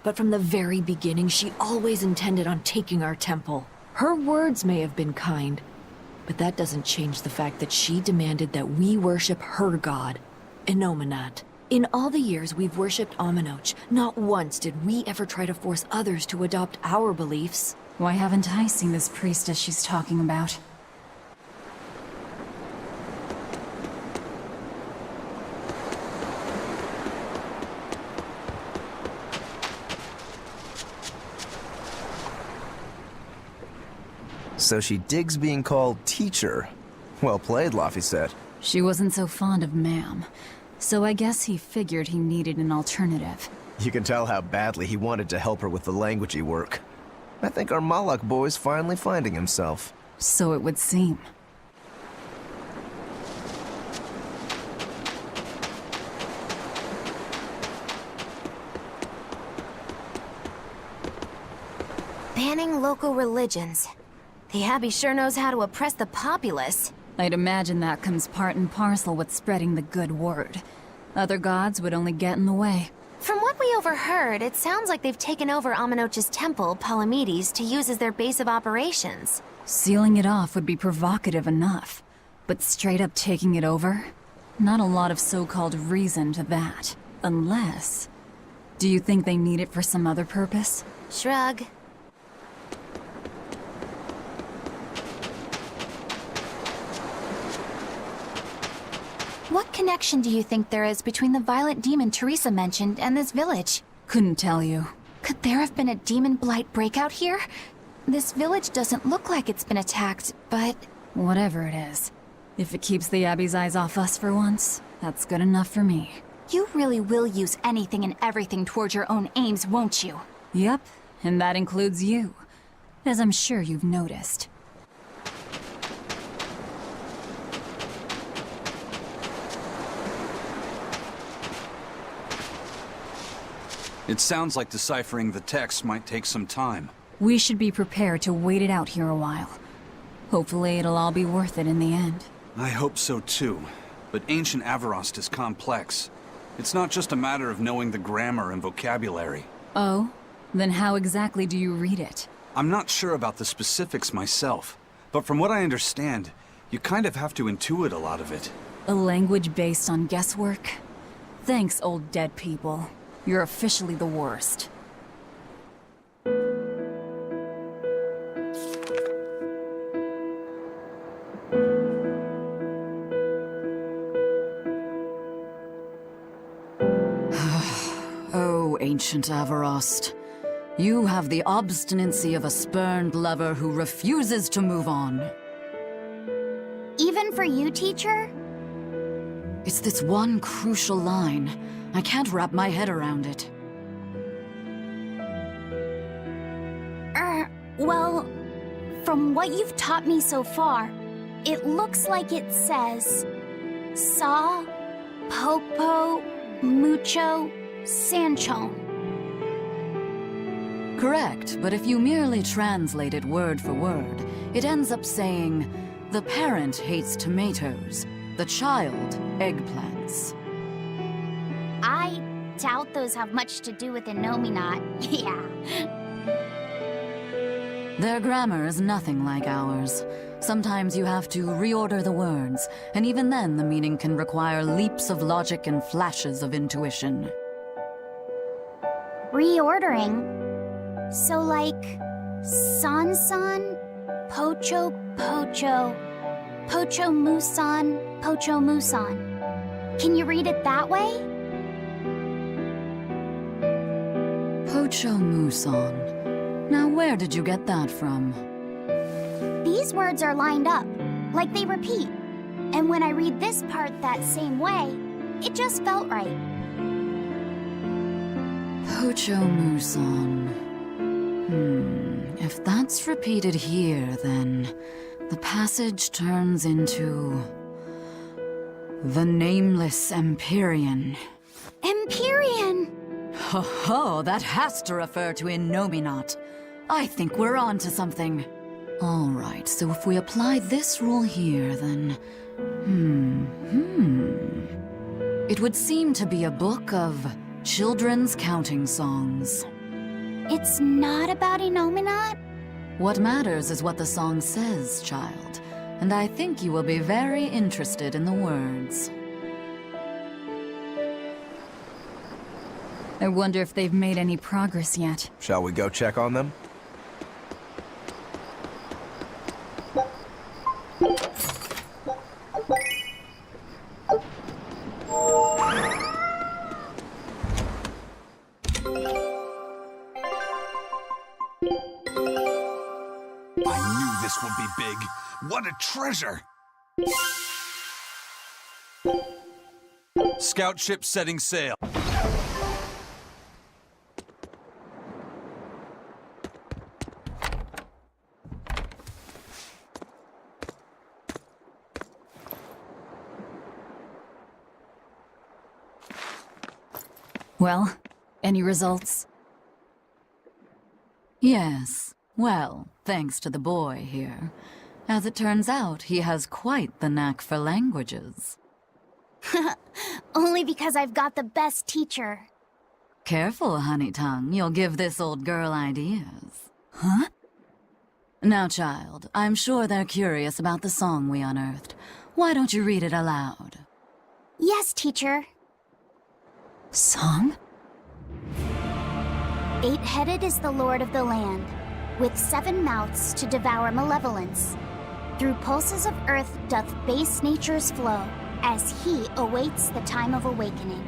S22: But from the very beginning, she always intended on taking our temple. Her words may have been kind, but that doesn't change the fact that she demanded that we worship her god, Enominat. In all the years we've worshipped Amenoch, not once did we ever try to force others to adopt our beliefs.
S9: Why haven't I seen this priestess she's talking about?
S5: So she digs being called teacher. Well played, Laphicet.
S9: She wasn't so fond of ma'am, so I guess he figured he needed an alternative.
S5: You can tell how badly he wanted to help her with the languagey work. I think our Malak boy's finally finding himself.
S9: So it would seem.
S6: Banning local religions. The Abbey sure knows how to oppress the populace.
S9: I'd imagine that comes part and parcel with spreading the good word. Other gods would only get in the way.
S6: From what we overheard, it sounds like they've taken over Amenoch's temple, Palamedes, to use as their base of operations.
S9: Sealing it off would be provocative enough, but straight up taking it over? Not a lot of so-called reason to that. Unless... Do you think they need it for some other purpose?
S6: Shrug.
S3: What connection do you think there is between the violent demon Teresa mentioned and this village?
S9: Couldn't tell you.
S3: Could there have been a demon blight breakout here? This village doesn't look like it's been attacked, but...
S9: Whatever it is. If it keeps the Abbey's eyes off us for once, that's good enough for me.
S3: You really will use anything and everything towards your own aims, won't you?
S9: Yep, and that includes you. As I'm sure you've noticed.
S1: It sounds like deciphering the text might take some time.
S9: We should be prepared to wait it out here a while. Hopefully it'll all be worth it in the end.
S1: I hope so too. But ancient Avarost is complex. It's not just a matter of knowing the grammar and vocabulary.
S9: Oh? Then how exactly do you read it?
S1: I'm not sure about the specifics myself, but from what I understand, you kind of have to intuit a lot of it.
S9: A language based on guesswork? Thanks, old dead people. You're officially the worst.
S8: Patient Avarost. You have the obstinacy of a spurned lover who refuses to move on.
S4: Even for you, teacher?
S8: It's this one crucial line. I can't wrap my head around it.
S4: Well, from what you've taught me so far, it looks like it says... Saw, Popo, Mucho, Sancho.
S8: Correct, but if you merely translate it word for word, it ends up saying, the parent hates tomatoes, the child eggplants.
S4: I doubt those have much to do with Innominat. Yeah.
S8: Their grammar is nothing like ours. Sometimes you have to reorder the words, and even then the meaning can require leaps of logic and flashes of intuition.
S4: Reordering? So like... San-san, Pocho Pocho, Pocho Musan, Pocho Musan. Can you read it that way?
S8: Pocho Muson. Now where did you get that from?
S4: These words are lined up, like they repeat. And when I read this part that same way, it just felt right.
S8: Pocho Muson. If that's repeated here, then the passage turns into... the Nameless Empyrean.
S4: Empyrean!
S8: Ho ho, that has to refer to Innominat. I think we're on to something. All right, so if we apply this rule here, then... It would seem to be a book of children's counting songs.
S4: It's not about Innominat?
S8: What matters is what the song says, child. And I think you will be very interested in the words.
S9: I wonder if they've made any progress yet.
S5: Shall we go check on them?
S1: I knew this would be big. What a treasure! Scout ship setting sail.
S9: Well, any results?
S8: Yes. Well, thanks to the boy here. As it turns out, he has quite the knack for languages.
S4: Only because I've got the best teacher.
S8: Careful, honey tongue. You'll give this old girl ideas. Huh? Now, child, I'm sure they're curious about the song we unearthed. Why don't you read it aloud?
S4: Yes, teacher.
S8: Song?
S4: Eight-headed is the lord of the land, with 7 mouths to devour malevolence. Through pulses of earth doth base nature's flow, as he awaits the time of awakening.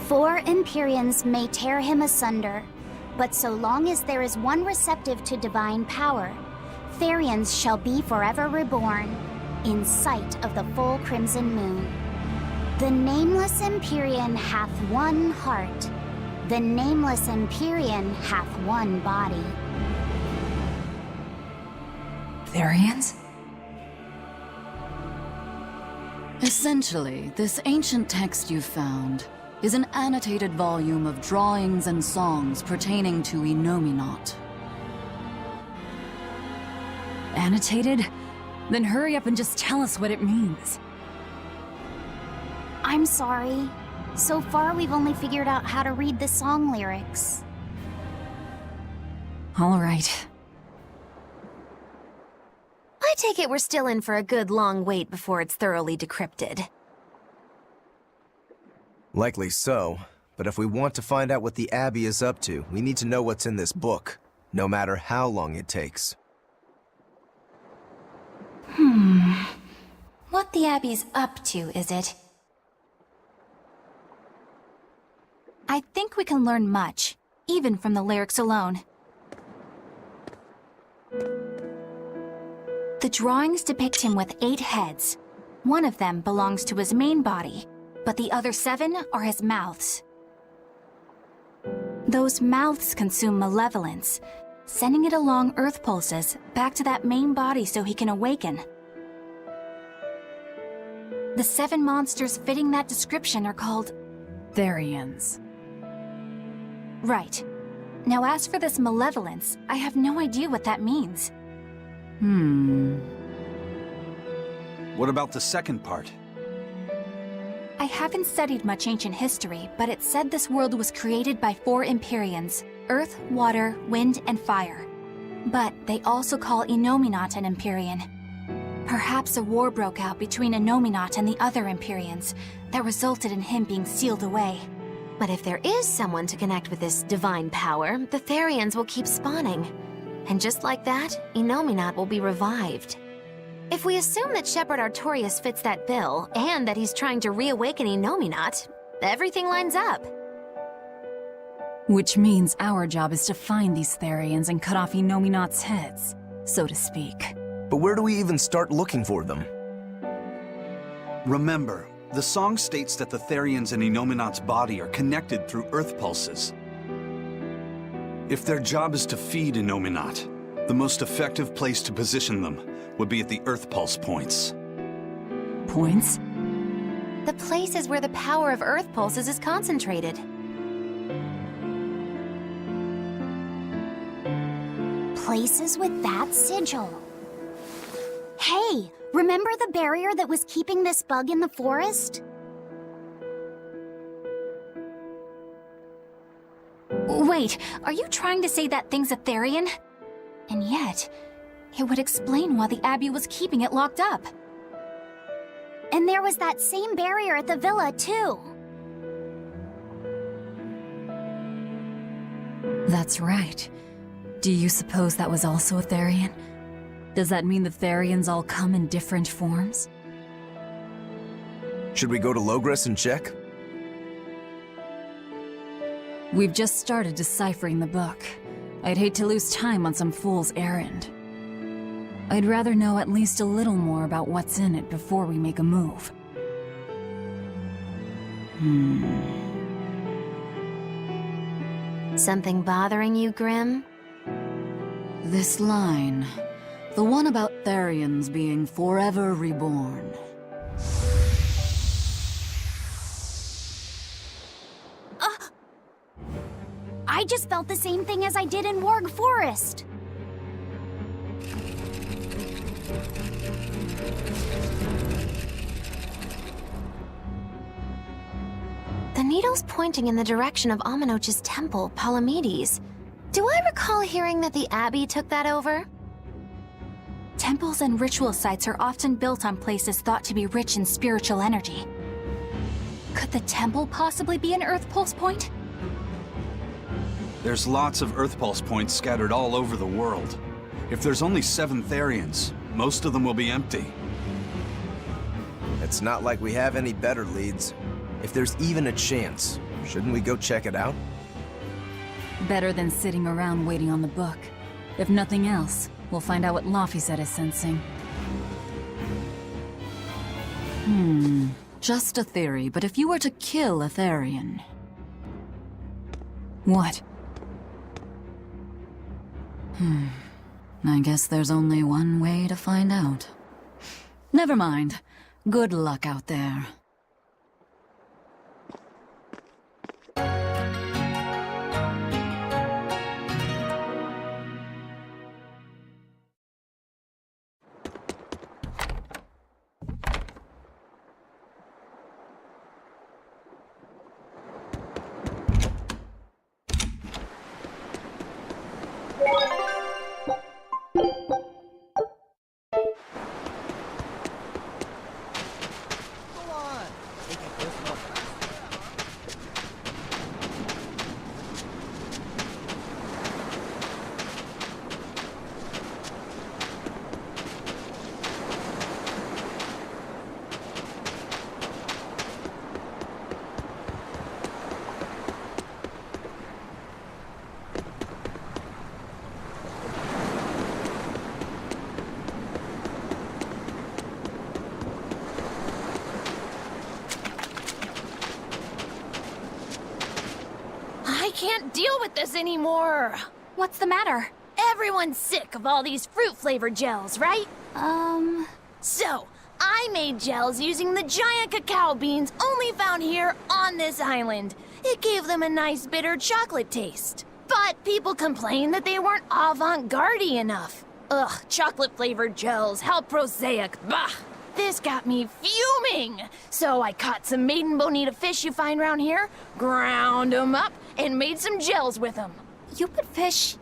S4: 4 Empyreans may tear him asunder, but so long as there is one receptive to divine power, Therians shall be forever reborn, in sight of the full crimson moon. The Nameless Empyrean hath one heart. The Nameless Empyrean hath one body.
S9: Therians?
S8: Essentially, this ancient text you found is an annotated volume of drawings and songs pertaining to Innominat.
S9: Annotated? Then hurry up and just tell us what it means.
S4: I'm sorry. So far, we've only figured out how to read the song lyrics.
S9: All right.
S6: I take it we're still in for a good long wait before it's thoroughly decrypted.
S5: Likely so, but if we want to find out what the Abbey is up to, we need to know what's in this book, no matter how long it takes.
S3: What the Abbey's up to, is it? I think we can learn much, even from the lyrics alone. The drawings depict him with 8 heads. One of them belongs to his main body, but the other 7 are his mouths. Those mouths consume malevolence, sending it along Earth pulses back to that main body so he can awaken. The 7 monsters fitting that description are called
S9: Therians.
S3: Right. Now as for this malevolence, I have no idea what that means.
S1: What about the second part?
S3: I haven't studied much ancient history, but it said this world was created by 4 Empyreans: Earth, Water, Wind, and Fire. But they also call Innominat an Empyrean. Perhaps a war broke out between Innominat and the other Empyreans that resulted in him being sealed away.
S6: But if there is someone to connect with this divine power, the Therians will keep spawning. And just like that, Innominat will be revived. If we assume that Shepherd Artorius fits that bill, and that he's trying to reawaken Innominat, everything lines up.
S9: Which means our job is to find these Therians and cut off Innominat's heads, so to speak.
S5: But where do we even start looking for them?
S1: Remember, the song states that the Therians in Innominat's body are connected through Earth pulses. If their job is to feed Innominat, the most effective place to position them would be at the Earth pulse points.
S9: Points?
S6: The places where the power of Earth pulses is concentrated.
S4: Places with that sigil. Hey, remember the barrier that was keeping this bug in the forest?
S3: Wait, are you trying to say that thing's a Therian? And yet, it would explain why the Abbey was keeping it locked up.
S4: And there was that same barrier at the villa, too.
S9: That's right. Do you suppose that was also a Therian? Does that mean the Therians all come in different forms?
S5: Should we go to Logres and check?
S9: We've just started deciphering the book. I'd hate to lose time on some fool's errand. I'd rather know at least a little more about what's in it before we make a move.
S6: Something bothering you, Grim?
S8: This line. The one about Therians being forever reborn.
S4: I just felt the same thing as I did in Warg Forest.
S6: The needle's pointing in the direction of Amenoch's temple, Palamedes. Do I recall hearing that the Abbey took that over?
S3: Temples and ritual sites are often built on places thought to be rich in spiritual energy. Could the temple possibly be an Earth Pulse point?
S1: There's lots of Earth pulse points scattered all over the world. If there's only 7 Therians, most of them will be empty.
S5: It's not like we have any better leads. If there's even a chance, shouldn't we go check it out?
S9: Better than sitting around waiting on the book. If nothing else, we'll find out what Laphicet is sensing.
S8: Just a theory, but if you were to kill a Therian...
S9: What?
S8: I guess there's only one way to find out. Never mind. Good luck out there.
S10: deal with this anymore.
S3: What's the matter?
S10: Everyone's sick of all these fruit-flavored gels, right? So, I made gels using the giant cacao beans only found here on this island. It gave them a nice bitter chocolate taste. But people complained that they weren't avant-garde enough. Ugh, chocolate-flavored gels, how prosaic, bah! This got me fuming! So I caught some maiden bonita fish you find around here, ground them up, and made some gels with them.
S3: You put fish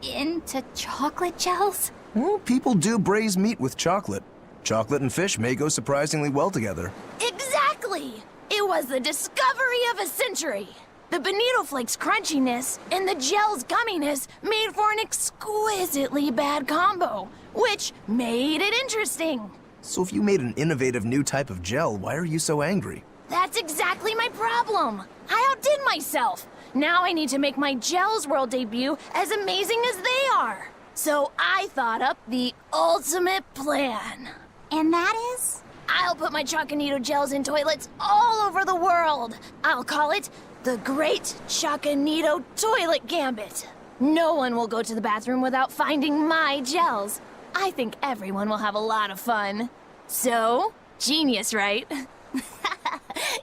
S3: into chocolate gels?
S5: Well, people do braise meat with chocolate. Chocolate and fish may go surprisingly well together.
S10: Exactly! It was the discovery of a century. The bonito flakes crunchiness and the gel's gumminess made for an exquisitely bad combo, which made it interesting.
S5: So if you made an innovative new type of gel, why are you so angry?
S10: That's exactly my problem. I outdid myself. Now I need to make my Gels World debut as amazing as they are. So I thought up the ultimate plan.
S4: And that is?
S10: I'll put my Choconito gels in toilets all over the world. I'll call it the Great Choconito Toilet Gambit. No one will go to the bathroom without finding my gels. I think everyone will have a lot of fun. So, genius, right?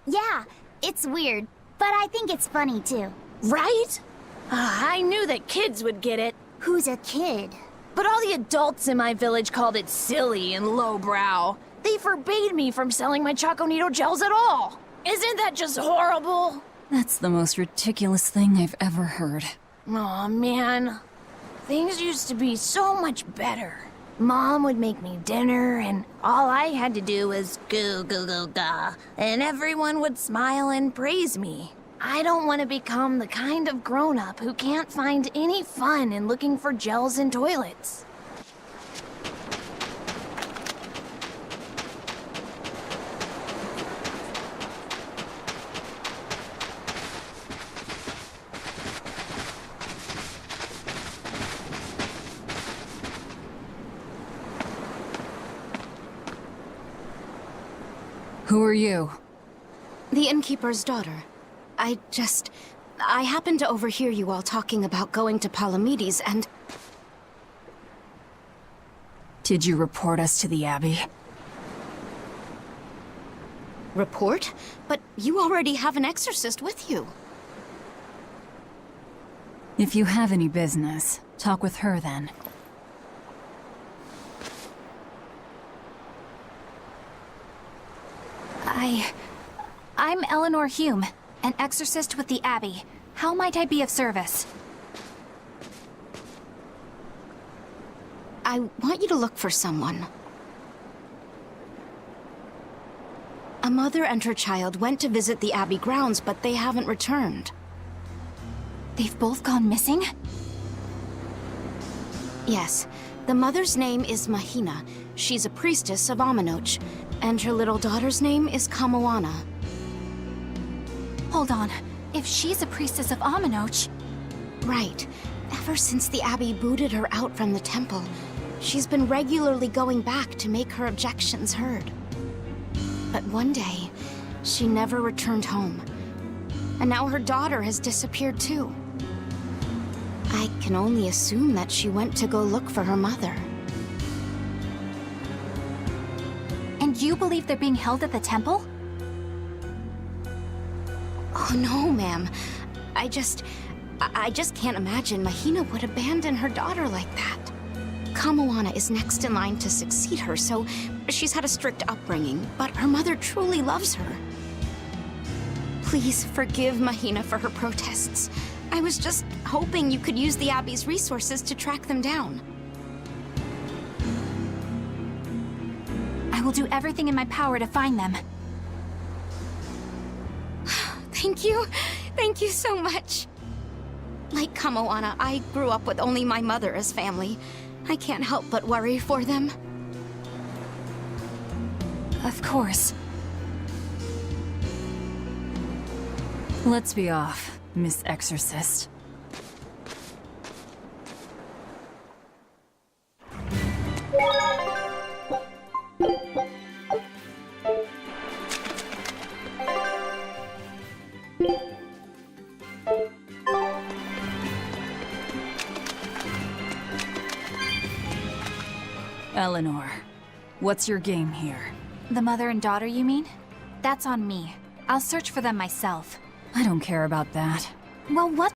S4: Yeah, it's weird, but I think it's funny too.
S10: Right? I knew that kids would get it.
S4: Who's a kid?
S10: But all the adults in my village called it silly and lowbrow. They forbade me from selling my Choconito gels at all. Isn't that just horrible?
S9: That's the most ridiculous thing I've ever heard.
S10: Aw, man. Things used to be so much better. Mom would make me dinner, and all I had to do was goo goo goo ga, and everyone would smile and praise me. I don't want to become the kind of grown-up who can't find any fun in looking for gels in toilets.
S9: Who are you?
S11: The innkeeper's daughter. I happened to overhear you all talking about going to Palamedes, and...
S9: Did you report us to the Abbey?
S11: Report? But you already have an exorcist with you.
S9: If you have any business, talk with her then.
S3: I'm Eleanor Hume, an exorcist with the Abbey. How might I be of service?
S11: I want you to look for someone. A mother and her child went to visit the Abbey grounds, but they haven't returned.
S3: They've both gone missing?
S11: Yes. The mother's name is Mahina. She's a priestess of Aminoch. And her little daughter's name is Kamoana.
S3: Hold on. If she's a priestess of Aminoch...
S11: Right. Ever since the Abbey booted her out from the temple, she's been regularly going back to make her objections heard. But one day, she never returned home. And now her daughter has disappeared too. I can only assume that she went to go look for her mother.
S3: And you believe they're being held at the temple?
S11: Oh no, ma'am. I just can't imagine Mahina would abandon her daughter like that. Kamoana is next in line to succeed her, so she's had a strict upbringing, but her mother truly loves her. Please forgive Mahina for her protests. I was just hoping you could use the Abbey's resources to track them down.
S3: I will do everything in my power to find them.
S11: Thank you. Thank you so much. Like Kamoana, I grew up with only my mother as family. I can't help but worry for them.
S3: Of course.
S9: Let's be off, Miss Exorcist. Eleanor, what's your game here?
S3: The mother and daughter, you mean? That's on me. I'll search for them myself.
S9: I don't care about that.
S3: Well, what